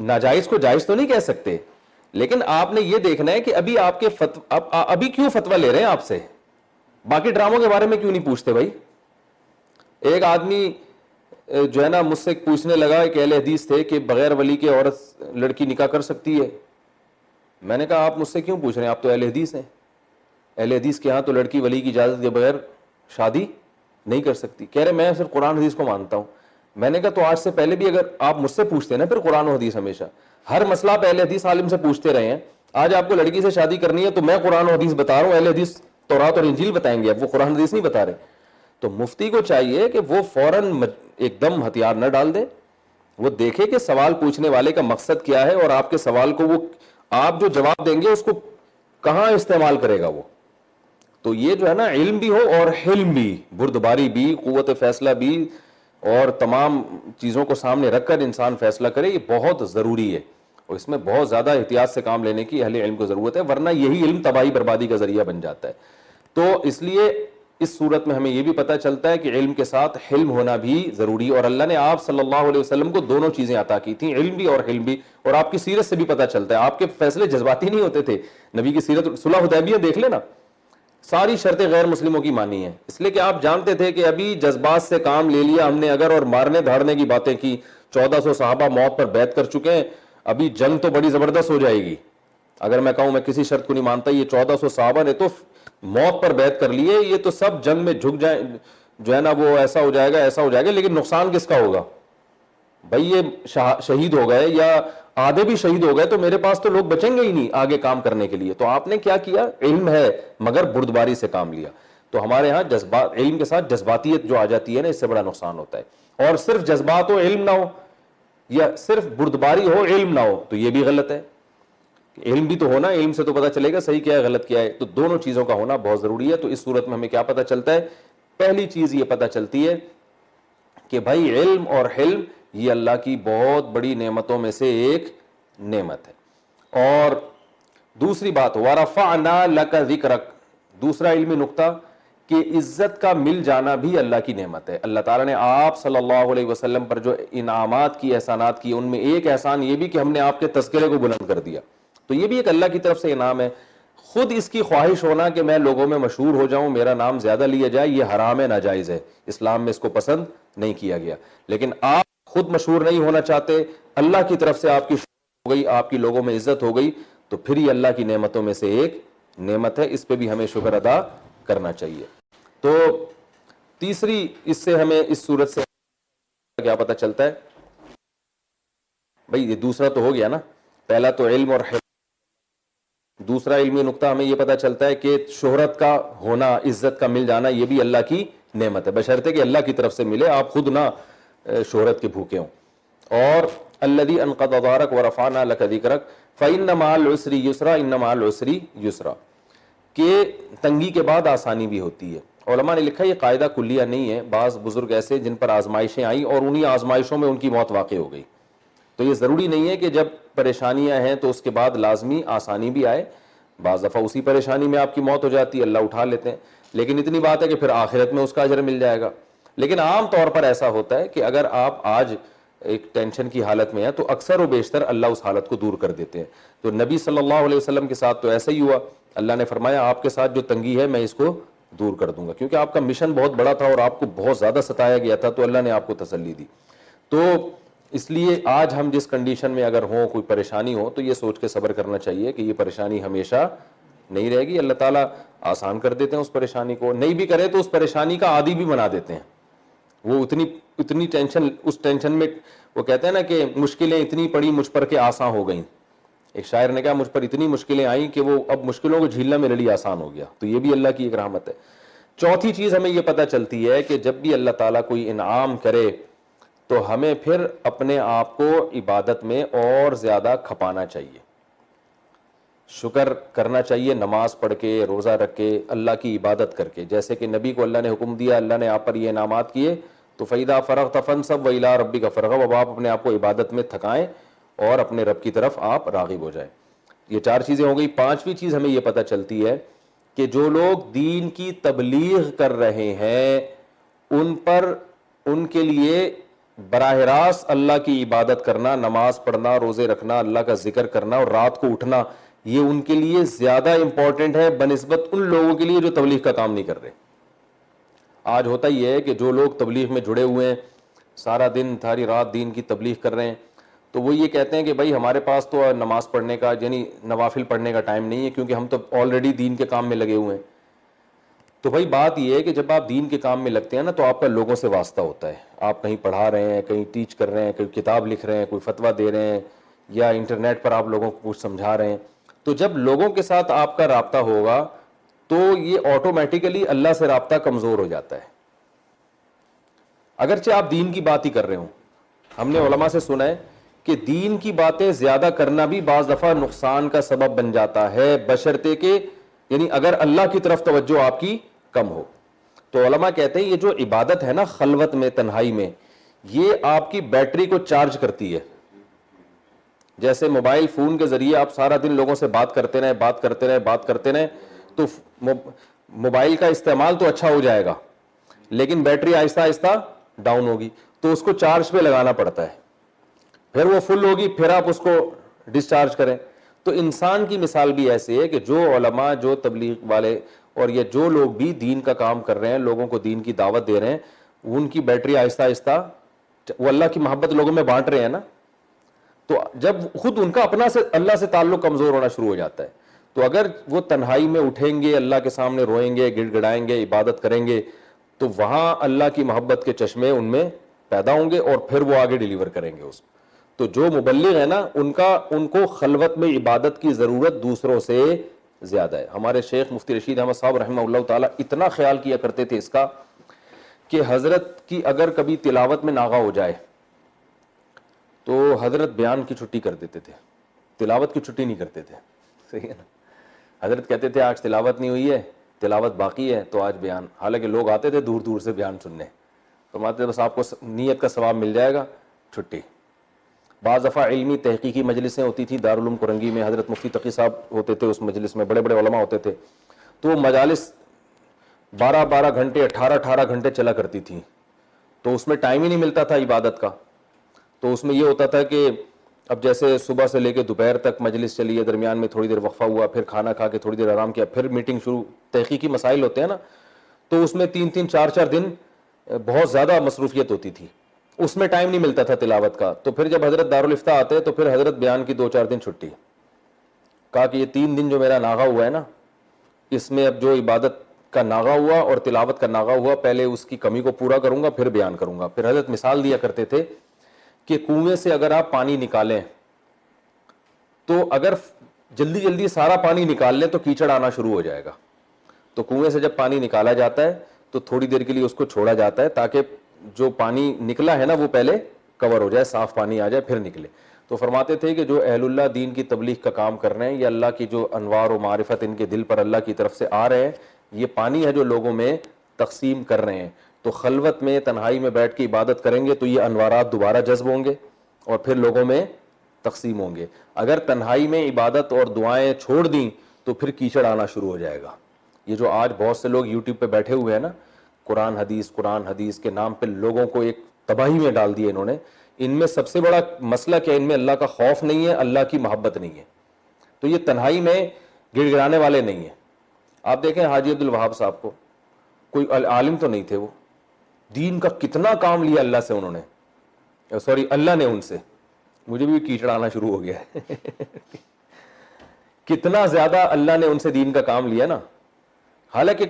ناجائز کو جائز تو نہیں کہہ سکتے, لیکن آپ نے یہ دیکھنا ہے کہ ابھی آپ کے ابھی کیوں فتویٰ لے رہے ہیں آپ سے, باقی ڈراموں کے بارے میں کیوں نہیں پوچھتے بھائی. ایک آدمی جو ہے نا مجھ سے پوچھنے لگا, ایک اہل حدیث تھے, کہ بغیر ولی کے عورت لڑکی نکاح کر سکتی ہے. میں نے کہا آپ مجھ سے کیوں پوچھ رہے ہیں, آپ تو اہل حدیث ہیں, اہل حدیث کے ہاں تو لڑکی ولی کی اجازت کے بغیر شادی نہیں کر سکتی. کہہ رہے میں صرف قرآن حدیث کو مانتا ہوں. میں نے کہا تو آج سے پہلے بھی اگر آپ مجھ سے پوچھتے ہیں نا پھر قرآن و حدیث, ہمیشہ ہر مسئلہ آپ اہل حدیث عالم سے پوچھتے رہے ہیں. آج آپ کو لڑکی سے شادی کرنی ہے تو میں قرآن و حدیث بتا رہا ہوں, اہل حدیث تورات اور انجیل بتائیں گے, اب وہ قرآن حدیث نہیں بتا رہے. تو مفتی کو چاہیے کہ وہ فوراً ایک دم ہتھیار نہ ڈال دے, وہ دیکھے کہ سوال پوچھنے والے کا مقصد کیا ہے, اور آپ کے سوال کو وہ آپ جو جواب دیں گے اس کو کہاں استعمال کرے گا وہ. تو یہ جو ہے نا علم بھی ہو اور حلم بھی, بردباری بھی, قوت فیصلہ بھی, اور تمام چیزوں کو سامنے رکھ کر انسان فیصلہ کرے, یہ بہت ضروری ہے, اور اس میں بہت زیادہ احتیاط سے کام لینے کی اہل علم کو ضرورت ہے, ورنہ یہی علم تباہی بربادی کا ذریعہ بن جاتا ہے. تو اس لیے اس صورت میں ہمیں یہ بھی پتہ چلتا ہے کہ علم کے ساتھ حلم ہونا بھی ضروری, اور اللہ نے آپ صلی اللہ علیہ وسلم کو دونوں چیزیں عطا کی تھیں, علم بھی اور حلم بھی. اور آپ کی سیرت سے بھی پتہ چلتا ہے آپ کے فیصلے جذباتی نہیں ہوتے تھے. نبی کی سیرت, صلح حدیبیہ دیکھ لینا, ساری شرطیں غیر مسلموں کی مانی ہیں, اس لیے کہ آپ جانتے تھے کہ ابھی جذبات سے کام لے لیا ہم نے اگر, اور مارنے دھاڑنے کی باتیں کی, 1400 صحابہ موت پر بیعت کر چکے ہیں, ابھی جنگ تو بڑی زبردست ہو جائے گی. اگر میں کہوں میں کسی شرط کو نہیں مانتا, یہ 1400 صحابہ نے تو موت پر بیعت کر لیے, یہ تو سب جنگ میں جھک جائیں, جو ہے نا وہ ایسا ہو جائے گا ایسا ہو جائے گا, لیکن نقصان کس کا ہوگا بھائی, یہ شہید ہو گئے یا آدھے بھی شہید ہو گئے تو میرے پاس تو لوگ بچیں گے ہی نہیں آگے کام کرنے کے لیے. تو آپ نے کیا کیا, علم ہے مگر بردباری سے کام لیا. تو ہمارے ہاں جذبات, علم کے ساتھ جذباتیت جو آ جاتی ہے نا, اس سے بڑا نقصان ہوتا ہے. اور صرف جذبات ہو علم نہ ہو, یا صرف بردباری ہو علم نہ ہو, تو یہ بھی غلط ہے. علم بھی تو ہونا, علم سے تو پتہ چلے گا صحیح کیا ہے غلط کیا ہے. تو دونوں چیزوں کا ہونا بہت ضروری ہے. تو اس صورت میں ہمیں کیا پتہ چلتا ہے, پہلی چیز یہ پتہ چلتی ہے کہ بھائی علم اور حلم یہ اللہ کی بہت بڑی نعمتوں میں سے ایک نعمت ہے. اور دوسری بات, وَرَفَعْنَا لَكَ ذِكْرَكَ, دوسرا علمی نقطہ کہ عزت کا مل جانا بھی اللہ کی نعمت ہے. اللہ تعالیٰ نے آپ صلی اللہ علیہ وسلم پر جو انعامات کی, احسانات کی, ان میں ایک احسان یہ بھی کہ ہم نے آپ کے تذکرے کو بلند کر دیا. تو یہ بھی ایک اللہ کی طرف سے انعام ہے. خود اس کی خواہش ہونا کہ میں لوگوں میں مشہور ہو جاؤں, میرا نام زیادہ لیا جائے, یہ حرام ہے, ناجائز ہے, اسلام میں اس کو پسند نہیں کیا گیا. لیکن آپ خود مشہور نہیں ہونا چاہتے, اللہ کی طرف سے آپ کی ہو گئی, آپ کی لوگوں میں عزت ہو گئی, تو پھر یہ اللہ کی نعمتوں میں سے ایک نعمت ہے, اس پہ بھی ہمیں شکر ادا کرنا چاہیے. تو تیسری اس سے ہمیں اس صورت سے کیا پتہ چلتا ہے بھئی, یہ دوسرا تو ہو گیا نا, پہلا تو علم اور حفظ. دوسرا علمی نقطہ ہمیں یہ پتہ چلتا ہے کہ شہرت کا ہونا, عزت کا مل جانا, یہ بھی اللہ کی نعمت ہے, بشرطے کہ اللہ کی طرف سے ملے, آپ خود نہ شہرت کے بھوکے ہوں. اور الذی انقض ظہرک ورفعنا لک ذکرک فإن مع العسر یسرا ان مع العسر یسرا, کہ تنگی کے بعد آسانی بھی ہوتی ہے. علماء نے لکھا یہ قاعدہ کلیہ نہیں ہے, بعض بزرگ ایسے جن پر آزمائشیں آئیں اور انہی آزمائشوں میں ان کی موت واقع ہو گئی, تو یہ ضروری نہیں ہے کہ جب پریشانیاں ہیں تو اس کے بعد لازمی آسانی بھی آئے. بعض دفعہ اسی پریشانی میں آپ کی موت ہو جاتی ہے, اللہ اٹھا لیتے ہیں, لیکن اتنی بات ہے کہ پھر آخرت میں اس کا اجر مل جائے گا. لیکن عام طور پر ایسا ہوتا ہے کہ اگر آپ آج ایک ٹینشن کی حالت میں ہیں تو اکثر و بیشتر اللہ اس حالت کو دور کر دیتے ہیں. تو نبی صلی اللہ علیہ وسلم کے ساتھ تو ایسا ہی ہوا, اللہ نے فرمایا آپ کے ساتھ جو تنگی ہے میں اس کو دور کر دوں گا, کیونکہ آپ کا مشن بہت بڑا تھا اور آپ کو بہت زیادہ ستایا گیا تھا, تو اللہ نے آپ کو تسلی دی. تو اس لیے آج ہم جس کنڈیشن میں اگر ہوں, کوئی پریشانی ہو, تو یہ سوچ کے صبر کرنا چاہیے کہ یہ پریشانی ہمیشہ نہیں رہے گی, اللہ تعالیٰ آسان کر دیتے ہیں اس پریشانی کو, نہیں بھی کرے تو اس پریشانی کا عادی بھی بنا دیتے ہیں. وہ اتنی ٹینشن, اس ٹینشن میں وہ کہتے ہیں نا کہ مشکلیں اتنی پڑی مجھ پر کہ آسان ہو گئیں. ایک شاعر نے کہا مجھ پر اتنی مشکلیں آئیں کہ وہ اب مشکلوں کو جھیلنا میرے لیے آسان ہو گیا. تو یہ بھی اللہ کی ایک رحمت ہے. چوتھی چیز ہمیں یہ پتہ چلتی ہے کہ جب بھی اللہ تعالیٰ کوئی انعام کرے تو ہمیں پھر اپنے آپ کو عبادت میں اور زیادہ کھپانا چاہیے, شکر کرنا چاہیے, نماز پڑھ کے, روزہ رکھ کے, اللہ کی عبادت کر کے. جیسے کہ نبی کو اللہ نے حکم دیا, اللہ نے آپ پر یہ انعامات کیے, تو فَإِذَا فَرَغْتَ فَانْصَبْ وَإِلَىٰ رَبِّكَ فَارْغَب, اب آپ اپنے آپ کو عبادت میں تھکائیں اور اپنے رب کی طرف آپ راغب ہو جائیں. یہ چار چیزیں ہو گئی. پانچویں چیز ہمیں یہ پتہ چلتی ہے کہ جو لوگ دین کی تبلیغ کر رہے ہیں ان پر, ان کے لیے براہ راست اللہ کی عبادت کرنا, نماز پڑھنا, روزے رکھنا, اللہ کا ذکر کرنا اور رات کو اٹھنا, یہ ان کے لیے زیادہ امپورٹنٹ ہے بنسبت ان لوگوں کے لیے جو تبلیغ کا کام نہیں کر رہے. آج ہوتا ہی ہے کہ جو لوگ تبلیغ میں جڑے ہوئے ہیں, سارا دن ساری رات دین کی تبلیغ کر رہے ہیں, تو وہ یہ کہتے ہیں کہ بھائی ہمارے پاس تو نماز پڑھنے کا یعنی نوافل پڑھنے کا ٹائم نہیں ہے, کیونکہ ہم تو آلریڈی دین کے کام میں لگے ہوئے ہیں. تو بھائی بات یہ ہے کہ جب آپ دین کے کام میں لگتے ہیں نا, تو آپ کا لوگوں سے واسطہ ہوتا ہے. آپ کہیں پڑھا رہے ہیں, کہیں ٹیچ کر رہے ہیں, کوئی کتاب لکھ رہے ہیں, کوئی فتویٰ دے رہے ہیں, یا انٹرنیٹ پر آپ لوگوں کو کچھ سمجھا رہے ہیں. تو جب لوگوں کے ساتھ آپ کا رابطہ ہوگا تو یہ آٹومیٹیکلی اللہ سے رابطہ کمزور ہو جاتا ہے, اگرچہ آپ دین کی بات ہی کر رہے ہوں. ہم نے علماء سے سنا ہے کہ دین کی باتیں زیادہ کرنا بھی بعض دفعہ نقصان کا سبب بن جاتا ہے, بشرطے کہ یعنی اگر اللہ کی طرف توجہ آپ کی کم ہو. تو علماء کہتے ہیں یہ جو عبادت ہے نا خلوت میں, تنہائی میں, یہ آپ کی بیٹری کو چارج کرتی ہے. جیسے موبائل فون کے ذریعے آپ سارا دن لوگوں سے بات کرتے رہیں, تو موبائل کا استعمال تو اچھا ہو جائے گا, لیکن بیٹری آہستہ آہستہ ڈاؤن ہوگی, تو اس کو چارج پہ لگانا پڑتا ہے, پھر وہ فل ہوگی, پھر آپ اس کو ڈسچارج کریں. تو انسان کی مثال بھی ایسی ہے کہ جو علماء, جو تبلیغ والے اور یہ جو لوگ بھی دین کا کام کر رہے ہیں, لوگوں کو دین کی دعوت دے رہے ہیں, ان کی بیٹری آہستہ آہستہ, وہ اللہ کی محبت لوگوں میں بانٹ رہے ہیں نا, تو جب خود ان کا اپنا سے اللہ سے تعلق کمزور ہونا شروع ہو جاتا ہے, تو اگر وہ تنہائی میں اٹھیں گے, اللہ کے سامنے روئیں گے, گڑ گڑائیں گے, عبادت کریں گے, تو وہاں اللہ کی محبت کے چشمے ان میں پیدا ہوں گے اور پھر وہ آگے ڈیلیور کریں گے اس کو. تو جو مبلغ ہے نا, ان کو خلوت میں عبادت کی ضرورت دوسروں سے زیادہ ہے. ہمارے شیخ مفتی رشید احمد صاحب رحمہ اللہ تعالیٰ اتنا خیال کیا کرتے تھے اس کا کہ حضرت کی اگر کبھی تلاوت میں ناغہ ہو جائے تو حضرت بیان کی چھٹی کر دیتے تھے, تلاوت کی چھٹی نہیں کرتے تھے. صحیح ہے نا, حضرت کہتے تھے آج تلاوت نہیں ہوئی ہے, تلاوت باقی ہے, تو آج بیان. حالانکہ لوگ آتے تھے دور دور سے بیان سننے, فرماتے بس آپ کو نیت کا ثواب مل جائے گا, چھٹی. بعض دفعہ علمی تحقیقی مجلسیں ہوتی تھی دارالعلوم کرنگی میں, حضرت مفتی تقی صاحب ہوتے تھے اس مجلس میں, بڑے بڑے علماء ہوتے تھے, تو وہ مجالس 12 گھنٹے 18 گھنٹے چلا کرتی تھیں, تو اس میں ٹائم ہی نہیں ملتا تھا عبادت کا. تو اس میں یہ ہوتا تھا کہ اب جیسے صبح سے لے کے دوپہر تک مجلس چلی ہے, درمیان میں تھوڑی دیر وقفہ ہوا, پھر کھانا کھا کے تھوڑی دیر آرام کیا, پھر میٹنگ شروع. تحقیقی مسائل ہوتے ہیں نا, تو اس میں 3-4 دن بہت زیادہ مصروفیت ہوتی تھی, اس میں ٹائم نہیں ملتا تھا تلاوت کا. تو پھر جب حضرت دارالفتہ آتے تو پھر حضرت بیان کی 2-4 دن چھٹی. کہا کہ یہ 3 دن جو میرا ناغہ ہوا ہے نا, اس میں اب جو عبادت کا ناغہ ہوا اور تلاوت کا ناغہ ہوا، پہلے اس کی کمی کو پورا کروں گا پھر بیان کروں گا. پھر حضرت مثال دیا کرتے تھے کہ کنویں سے اگر آپ پانی نکالیں تو اگر جلدی جلدی سارا پانی نکال لیں تو کیچڑ آنا شروع ہو جائے گا. تو کنویں سے جب پانی نکالا جاتا ہے تو تھوڑی دیر کے لیے اس کو چھوڑا جاتا ہے تاکہ جو پانی نکلا ہے نا وہ پہلے کور ہو جائے، صاف پانی آ جائے پھر نکلے. تو فرماتے تھے کہ جو اہل اللہ دین کی تبلیغ کا کام کر رہے ہیں، یا اللہ کی جو انوار و معرفت ان کے دل پر اللہ کی طرف سے آ رہے ہیں، یہ پانی ہے جو لوگوں میں تقسیم کر رہے ہیں. تو خلوت میں تنہائی میں بیٹھ کے عبادت کریں گے تو یہ انوارات دوبارہ جذب ہوں گے اور پھر لوگوں میں تقسیم ہوں گے. اگر تنہائی میں عبادت اور دعائیں چھوڑ دیں تو پھر کیچڑ آنا شروع ہو جائے گا. یہ جو آج بہت سے لوگ یوٹیوب پہ بیٹھے ہوئے ہیں نا، قرآن حدیث کے نام پہ لوگوں کو ایک تباہی میں ڈال دیا انہوں نے. ان میں سب سے بڑا مسئلہ کیا، ان میں اللہ کا خوف نہیں ہے، اللہ کی محبت نہیں ہے. تو یہ تنہائی میں گڑ گڑانے والے نہیں ہیں. آپ دیکھیں حاجی عبد الوہاب صاحب کو، کوئی عالم تو نہیں تھے، وہ دین کا کتنا کام لیا اللہ سے انہوں نے، سوری اللہ نے ان سے. مجھے بھی کیچڑ آنا شروع ہو گیا ہے کتنا زیادہ اللہ نے ان سے دین کا کام لیا نا. حالانکہ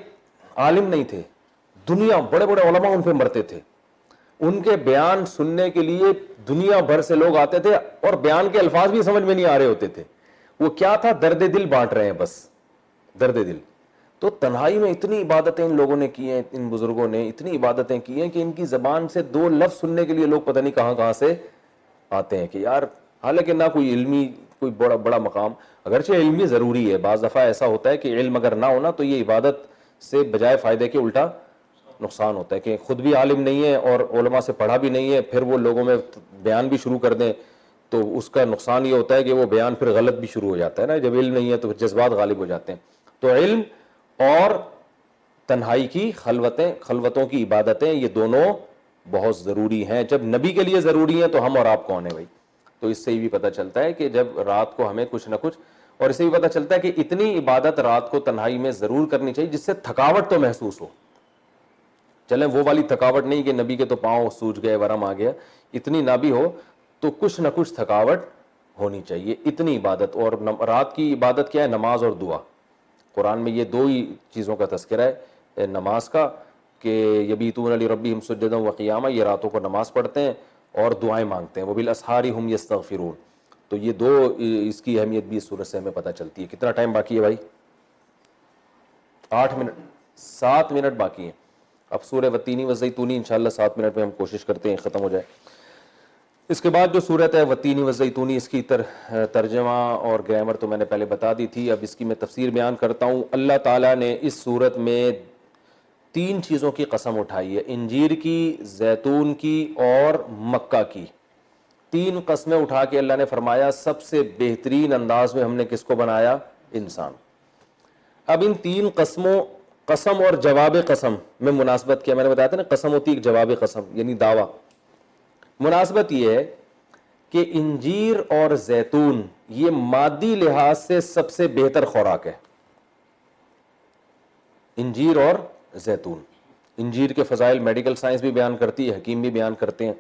عالم نہیں تھے، دنیا بڑے بڑے علماء ان پہ مرتے تھے. ان کے بیان سننے کے لیے دنیا بھر سے لوگ آتے تھے اور بیان کے الفاظ بھی سمجھ میں نہیں آ رہے ہوتے تھے. وہ کیا تھا، درد دل بانٹ رہے ہیں، بس درد دل. تو تنہائی میں اتنی عبادتیں ان لوگوں نے کی ہیں، ان بزرگوں نے اتنی عبادتیں کی ہیں کہ ان کی زبان سے 2 لفظ سننے کے لیے لوگ پتہ نہیں کہاں کہاں سے آتے ہیں کہ یار. حالانکہ نہ کوئی علمی کوئی بڑا مقام، اگرچہ علمی ضروری ہے، بعض دفعہ ایسا ہوتا ہے کہ علم اگر نہ ہونا تو یہ عبادت سے بجائے فائدے کے الٹا نقصان ہوتا ہے، کہ خود بھی عالم نہیں ہے اور علماء سے پڑھا بھی نہیں ہے، پھر وہ لوگوں میں بیان بھی شروع کر دیں تو اس کا نقصان یہ ہوتا ہے کہ وہ بیان پھر غلط بھی شروع ہو جاتا ہے نا. جب علم نہیں ہے تو جذبات غالب ہو جاتے ہیں. تو علم اور تنہائی کی خلوتوں کی عبادتیں، یہ دونوں بہت ضروری ہیں. جب نبی کے لیے ضروری ہیں تو ہم اور آپ کون ہیں بھائی. تو اس سے یہ بھی پتہ چلتا ہے کہ جب رات کو ہمیں کچھ نہ کچھ، اور اس سے بھی پتہ چلتا ہے کہ اتنی عبادت رات کو تنہائی میں ضرور کرنی چاہیے جس سے تھکاوٹ تو محسوس ہو. چلیں وہ والی تھکاوٹ نہیں کہ نبی کے تو پاؤں سوج گئے، ورم آ گیا، اتنی نہ بھی ہو تو کچھ نہ کچھ تھکاوٹ ہونی چاہیے. اتنی عبادت. اور رات کی عبادت کیا ہے، نماز اور دعا. قرآن میں یہ 2 ہی چیزوں کا تذکرہ ہے، نماز کا کہ یبیتون لربہم سجدا وقیاما، یہ راتوں کو نماز پڑھتے ہیں اور دعائیں مانگتے ہیں. وبالاسحار ہم یستغفرون. تو یہ 2 اس کی اہمیت بھی اس صورت سے ہمیں پتہ چلتی ہے. کتنا ٹائم باقی ہے بھائی؟ 8 منٹ، 7 منٹ باقی ہیں. اب سورہ والتین والزیتون انشاءاللہ 7 منٹ میں ہم کوشش کرتے ہیں ختم ہو جائے. اس کے بعد جو صورت ہے والتین والزیتون، اس کی ترجمہ اور گرامر تو میں نے پہلے بتا دی تھی. اب اس کی میں تفسیر بیان کرتا ہوں. اللہ تعالیٰ نے اس صورت میں 3 چیزوں کی قسم اٹھائی ہے، انجیر کی، زیتون کی اور مکہ کی. 3 قسمیں اٹھا کے اللہ نے فرمایا سب سے بہترین انداز میں ہم نے کس کو بنایا؟ انسان. اب ان 3 قسموں، قسم اور جواب قسم میں مناسبت کیا؟ میں نے بتایا تھا نا، قسم ہوتی ہے ایک جواب قسم یعنی دعویٰ. مناسبت یہ ہے کہ انجیر اور زیتون یہ مادی لحاظ سے سب سے بہتر خوراک ہے. انجیر اور زیتون. انجیر کے فضائل میڈیکل سائنس بھی بیان کرتی ہے، حکیم بھی بیان کرتے ہیں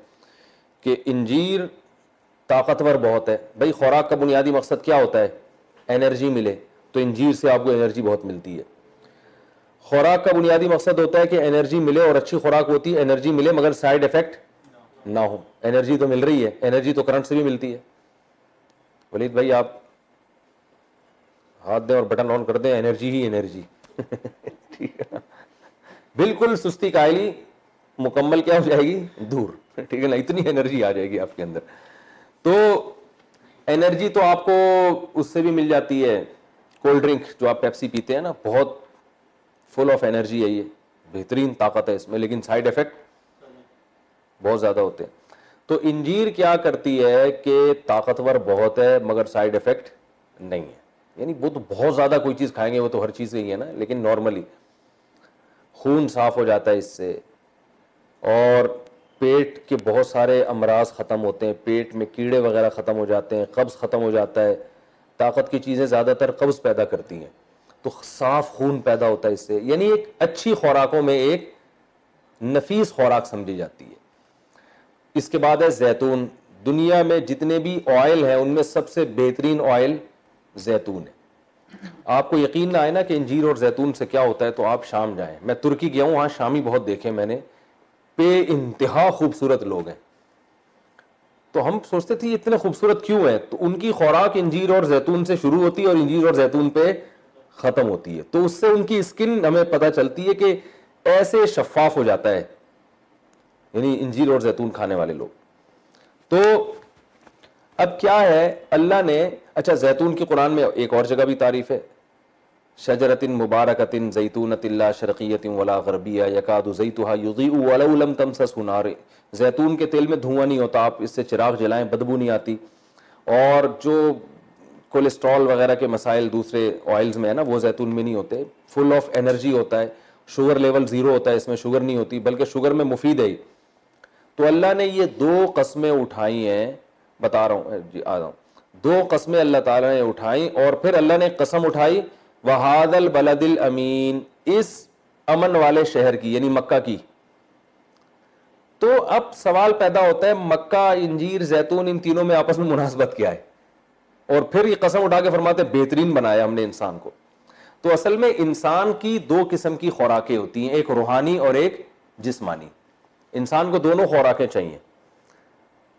کہ انجیر طاقتور بہت ہے. بھائی خوراک کا بنیادی مقصد کیا ہوتا ہے؟ انرجی ملے. تو انجیر سے آپ کو انرجی بہت ملتی ہے. خوراک کا بنیادی مقصد ہوتا ہے کہ انرجی ملے، اور اچھی خوراک ہوتی ہے انرجی ملے مگر سائیڈ افیکٹ نہ ہو. انرجی تو مل رہی ہے، انرجی تو کرنٹ سے بھی ملتی ہے. ولید بھائی آپ ہاتھ دیں اور بٹن آن کر دیں، انرجی ہی انرجی. ٹھیک ہے، بالکل سستی کائلی مکمل کیا ہو جائے گی؟ دور. ٹھیک ہے نا، اتنی انرجی آ جائے گی آپ کے اندر. تو انرجی تو آپ کو اس سے بھی مل جاتی ہے. کولڈ ڈرنک جو آپ پیپسی پیتے ہیں نا، بہت فل آف انرجی ہے، یہ بہترین طاقت ہے اس میں، لیکن سائیڈ افیکٹ بہت زیادہ ہوتے ہیں. تو انجیر کیا کرتی ہے کہ طاقتور بہت ہے مگر سائیڈ افیکٹ نہیں ہے. یعنی وہ تو بہت زیادہ کوئی چیز کھائیں گے وہ تو ہر چیز ہی ہے نا، لیکن نارملی خون صاف ہو جاتا ہے اس سے، اور پیٹ کے بہت سارے امراض ختم ہوتے ہیں، پیٹ میں کیڑے وغیرہ ختم ہو جاتے ہیں، قبض ختم ہو جاتا ہے. طاقت کی چیزیں زیادہ تر قبض پیدا کرتی ہیں، تو صاف خون پیدا ہوتا ہے اس سے. یعنی ایک اچھی خوراکوں میں ایک نفیس خوراک سمجھی جاتی ہے. اس کے بعد ہے زیتون. دنیا میں جتنے بھی آئل ہیں ان میں سب سے بہترین آئل زیتون ہے. آپ کو یقین نہ آئے نا کہ انجیر اور زیتون سے کیا ہوتا ہے تو آپ شام جائیں. میں ترکی گیا ہوں, وہاں شامی بہت دیکھے میں نے, بے انتہا خوبصورت لوگ ہیں. تو ہم سوچتے تھے یہ اتنے خوبصورت کیوں ہیں, تو ان کی خوراک انجیر اور زیتون سے شروع ہوتی ہے اور انجیر اور زیتون پہ ختم ہوتی ہے. تو اس سے ان کی اسکن ہمیں پتہ چلتی ہے کہ ایسے شفاف ہو جاتا ہے, یعنی انجیر اور زیتون کھانے والے لوگ. تو اب کیا ہے اللہ نے, اچھا زیتون کی قرآن میں ایک اور جگہ بھی تعریف ہے, شجرۃ مبارکۃ زیتونۃ لا شرقیۃ ولا غربیہ یکاد زیتها یضیء ولو لم تمسسہ نار. زیتون کے تیل میں دھواں نہیں ہوتا, آپ اس سے چراغ جلائیں بدبو نہیں آتی. اور جو کولیسٹرول وغیرہ کے مسائل دوسرے آئلز میں ہے نا, وہ زیتون میں نہیں ہوتے. فل آف انرجی ہوتا ہے, شوگر لیول زیرو ہوتا ہے, اس میں شوگر نہیں ہوتی بلکہ شوگر میں مفید ہے. تو اللہ نے یہ دو قسمیں اٹھائی ہیں, بتا رہا ہوں جی, آ رہا ہوں. دو قسمیں اللہ تعالیٰ نے اٹھائیں, اور پھر اللہ نے قسم اٹھائی وَهَذَا الْبَلَدِ الْأَمِينَ, اس امن والے شہر کی, یعنی مکہ کی. تو اب سوال پیدا ہوتا ہے مکہ, انجیر, زیتون, ان تینوں میں آپس میں مناسبت کیا ہے؟ اور پھر یہ قسم اٹھا کے فرماتے بہترین بنایا ہم نے انسان کو. تو اصل میں انسان کی دو قسم کی خوراکیں ہوتی ہیں, ایک روحانی اور ایک جسمانی. انسان کو دونوں خوراکیں چاہیے.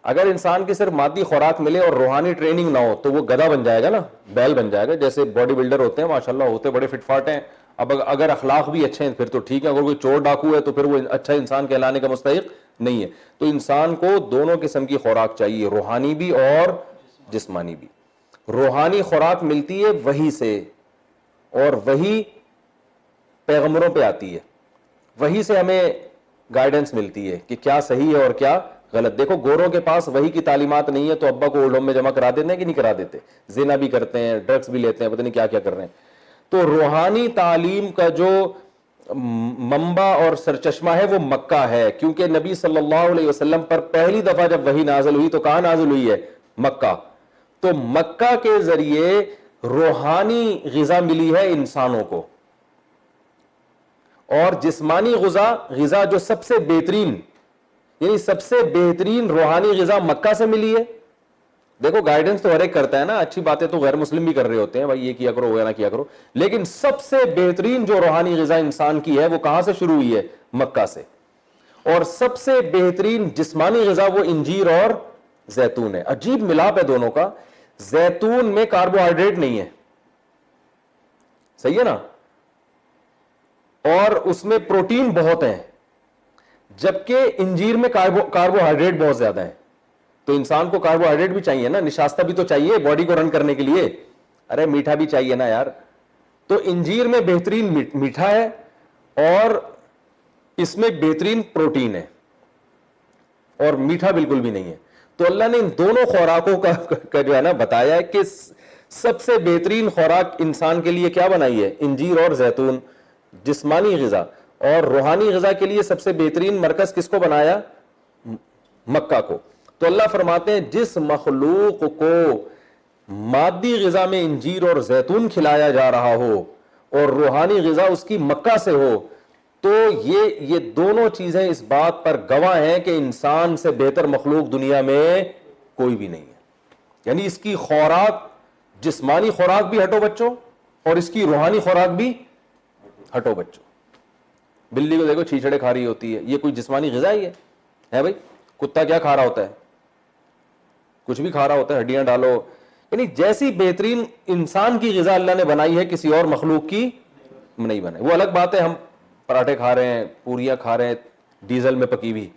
اگر انسان کی صرف مادی خوراک ملے اور روحانی ٹریننگ نہ ہو تو وہ گدھا بن جائے گا نا, بیل بن جائے گا. جیسے باڈی بلڈر ہوتے ہیں ماشاءاللہ, ہوتے بڑے فٹ فاٹ ہیں, اب اگر اخلاق بھی اچھے ہیں پھر تو ٹھیک ہے, اگر کوئی چور ڈاکو ہے تو پھر وہ اچھا انسان کہلانے کا مستحق نہیں ہے. تو انسان کو دونوں قسم کی خوراک چاہیے, روحانی بھی اور جسمانی بھی. روحانی خوراک ملتی ہے وحی سے, اور وحی پیغمبروں پہ آتی ہے. وحی سے ہمیں گائیڈنس ملتی ہے کہ کیا صحیح ہے اور کیا غلط. دیکھو گوروں کے پاس وحی کی تعلیمات نہیں ہے تو ابا کو اولڈ ہوم میں جمع کرا دیتے ہیں کہ نہیں کرا دیتے, زنا بھی کرتے ہیں, ڈرگس بھی لیتے ہیں, پتہ نہیں کیا کیا کر رہے ہیں. تو روحانی تعلیم کا جو منبع اور سرچشمہ ہے وہ مکہ ہے, کیونکہ نبی صلی اللہ علیہ وسلم پر پہلی دفعہ جب وحی نازل ہوئی تو کہاں نازل ہوئی ہے؟ مکہ. تو مکہ کے ذریعے روحانی غذا ملی ہے انسانوں کو, اور جسمانی غذا جو سب سے بہترین, یعنی سب سے بہترین روحانی غذا مکہ سے ملی ہے. دیکھو گائیڈنس تو ہر ایک کرتا ہے نا, اچھی باتیں تو غیر مسلم بھی کر رہے ہوتے ہیں, بھائی یہ کیا کرو وہ نہ کیا کرو, لیکن سب سے بہترین جو روحانی غذا انسان کی ہے وہ کہاں سے شروع ہوئی ہے؟ مکہ سے. اور سب سے بہترین جسمانی غذا وہ انجیر اور زیتون ہے. عجیب ملاپ ہے دونوں کا. زیتون میں کاربوہائیڈریٹ نہیں ہے, صحیح ہے نا, اور اس میں پروٹین بہت ہیں, جبکہ انجیر میں کاربوہائیڈریٹ بہت زیادہ ہیں. تو انسان کو کاربوہائیڈریٹ بھی چاہیے نا, نشاستہ بھی تو چاہیے باڈی کو رن کرنے کے لیے, ارے میٹھا بھی چاہیے نا یار. تو انجیر میں بہترین میٹھا ہے اور اس میں بہترین پروٹین ہے, اور میٹھا بالکل بھی نہیں ہے. تو اللہ نے ان دونوں خوراکوں کا جو ہے نا بتایا ہے کہ سب سے بہترین خوراک انسان کے لیے کیا بنائی ہے؟ انجیر اور زیتون, جسمانی غذا. اور روحانی غذا کے لیے سب سے بہترین مرکز کس کو بنایا؟ مکہ کو. تو اللہ فرماتے ہیں جس مخلوق کو مادی غذا میں انجیر اور زیتون کھلایا جا رہا ہو اور روحانی غذا اس کی مکہ سے ہو, تو یہ دونوں چیزیں اس بات پر گواہ ہیں کہ انسان سے بہتر مخلوق دنیا میں کوئی بھی نہیں ہے. یعنی اس کی خوراک, جسمانی خوراک بھی ہٹو بچوں, اور اس کی روحانی خوراک بھی ہٹو بچوں. بلی کو دیکھو چھیچڑے کھا رہی ہوتی ہے, یہ کوئی جسمانی غذا ہی ہے بھائی؟ کتا کیا کھا رہا ہوتا ہے؟ کچھ بھی کھا رہا ہوتا ہے, ہڈیاں ڈالو. یعنی جیسی بہترین انسان کی غذا اللہ نے بنائی ہے کسی اور مخلوق کی نہیں بنائی. وہ الگ بات ہے ہم پراٹھے کھا رہے ہیں, پوریاں کھا رہے ہیں ڈیزل میں پکی ہوئی,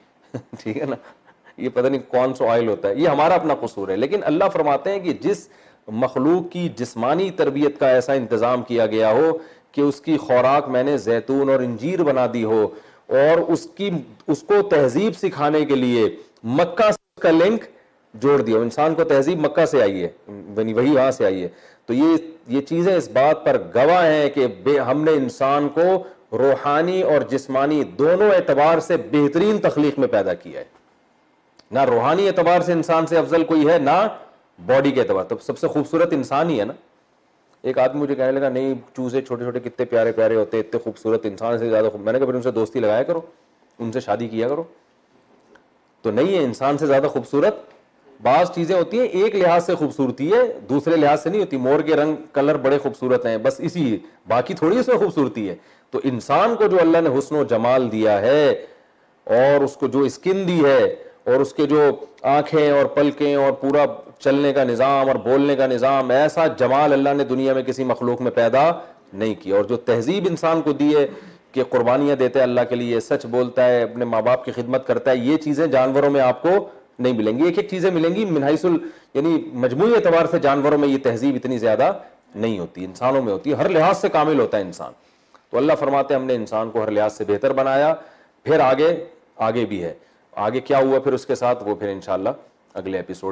ٹھیک ہے نا, یہ پتہ نہیں کون سا آئل ہوتا ہے, یہ ہمارا اپنا قصور ہے. لیکن اللہ فرماتے ہیں کہ جس مخلوق کی جسمانی تربیت کا ایسا انتظام کیا گیا ہو کہ اس کی خوراک میں نے زیتون اور انجیر بنا دی ہو, اور اس کو تہذیب سکھانے کے لیے مکہ سے اس کا لنک جوڑ دیا. انسان کو تہذیب مکہ سے آئی ہے, وہی وہاں سے آئی ہے. تو یہ چیزیں اس بات پر گواہ ہیں کہ ہم نے انسان کو روحانی اور جسمانی دونوں اعتبار سے بہترین تخلیق میں پیدا کیا ہے. نہ روحانی اعتبار سے انسان سے افضل کوئی ہے, نہ باڈی کے اعتبار. تو سب سے خوبصورت انسان ہی ہے نا. ایک آدمی مجھے کہنے لگا نہیں چوزے چھوٹے چھوٹے کتنے پیارے پیارے ہوتے, اتنے خوبصورت, انسان سے زیادہ میں نے کہا پھر ان سے دوستی لگایا کرو, ان سے شادی کیا کرو. تو نہیں ہے, انسان سے زیادہ خوبصورت بعض چیزیں ہوتی ہیں ایک لحاظ سے خوبصورتی ہے, دوسرے لحاظ سے نہیں ہوتی. مور کے رنگ کلر بڑے خوبصورت ہیں, بس اسی, باقی تھوڑی اس میں خوبصورتی ہے. تو انسان کو جو اللہ نے حسن و جمال دیا ہے, اور اس کو جو اسکن دی ہے, اور اس کے جو آنکھیں اور پلکیں اور پورا چلنے کا نظام اور بولنے کا نظام, ایسا جمال اللہ نے دنیا میں کسی مخلوق میں پیدا نہیں کیا. اور جو تہذیب انسان کو دی ہے کہ قربانیاں دیتے ہیں اللہ کے لیے, سچ بولتا ہے, اپنے ماں باپ کی خدمت کرتا ہے, یہ چیزیں جانوروں میں آپ کو نہیں ملیں گی. ایک ایک چیزیں ملیں گی من حیث یعنی مجموعی اعتبار سے جانوروں میں یہ تہذیب اتنی زیادہ نہیں ہوتی, انسانوں میں ہوتی ہے. ہر لحاظ سے کامل ہوتا ہے انسان. تو اللہ فرماتے ہیں ہم نے انسان کو ہر لحاظ سے بہتر بنایا. پھر آگے بھی ہے, آگے کیا ہوا پھر اس کے ساتھ, وہ پھر انشاءاللہ اگلے ایپیسوڈ